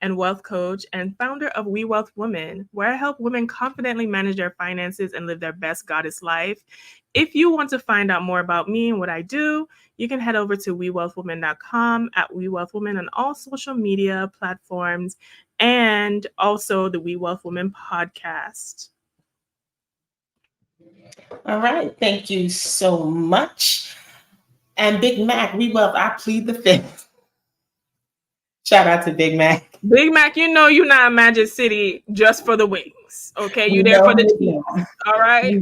Speaker 2: and wealth coach and founder of We Wealth Women, where I help women confidently manage their finances and live their best goddess life. If you want to find out more about me and what I do, you can head over to wewealthwomen.com, at We Wealth Women on all social media platforms, and also the We Wealth Women podcast.
Speaker 1: All right. Thank you so much. And Big Mac, We Wealth, I plead the fifth. Shout out to Big Mac.
Speaker 2: Big Mac, you know you're not in Magic City just for the wings, okay? You're there for the cheese, all right?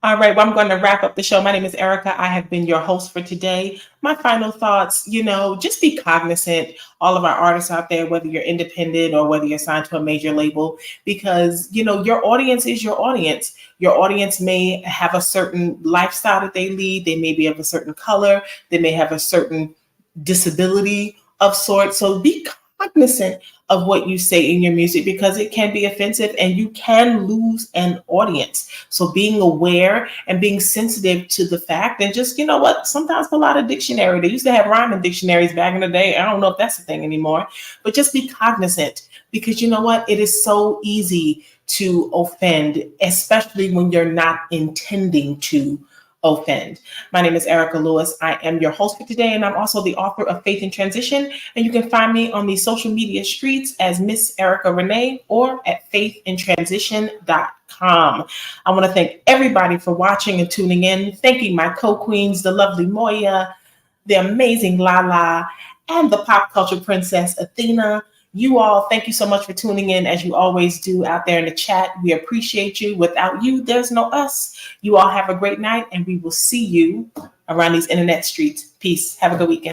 Speaker 1: All right, well, I'm going to wrap up the show. My name is Erica. I have been your host for today. My final thoughts, just be cognizant, all of our artists out there, whether you're independent or whether you're signed to a major label, because, your audience is your audience. Your audience may have a certain lifestyle that they lead. They may be of a certain color. They may have a certain disability of sorts. So be cognizant of what you say in your music, because it can be offensive and you can lose an audience. So being aware and being sensitive to the fact, and just, sometimes pull out a dictionary. They used to have rhyming dictionaries back in the day. I don't know if that's a thing anymore, but just be cognizant, because it is so easy to offend, especially when you're not intending to offend. My name is Erica Lewis. I am your host for today, and I'm also the author of Faith in Transition. And you can find me on the social media streets as Miss Erica Renee or at faithintransition.com. I want to thank everybody for watching and tuning in. Thanking my co-queens, the lovely Moya, the amazing Lala, and the pop culture princess Athena. You all, thank you so much for tuning in, as you always do out there in the chat. We appreciate you. Without you, there's no us. You all have a great night, and we will see you around these internet streets. Peace. Have a good weekend.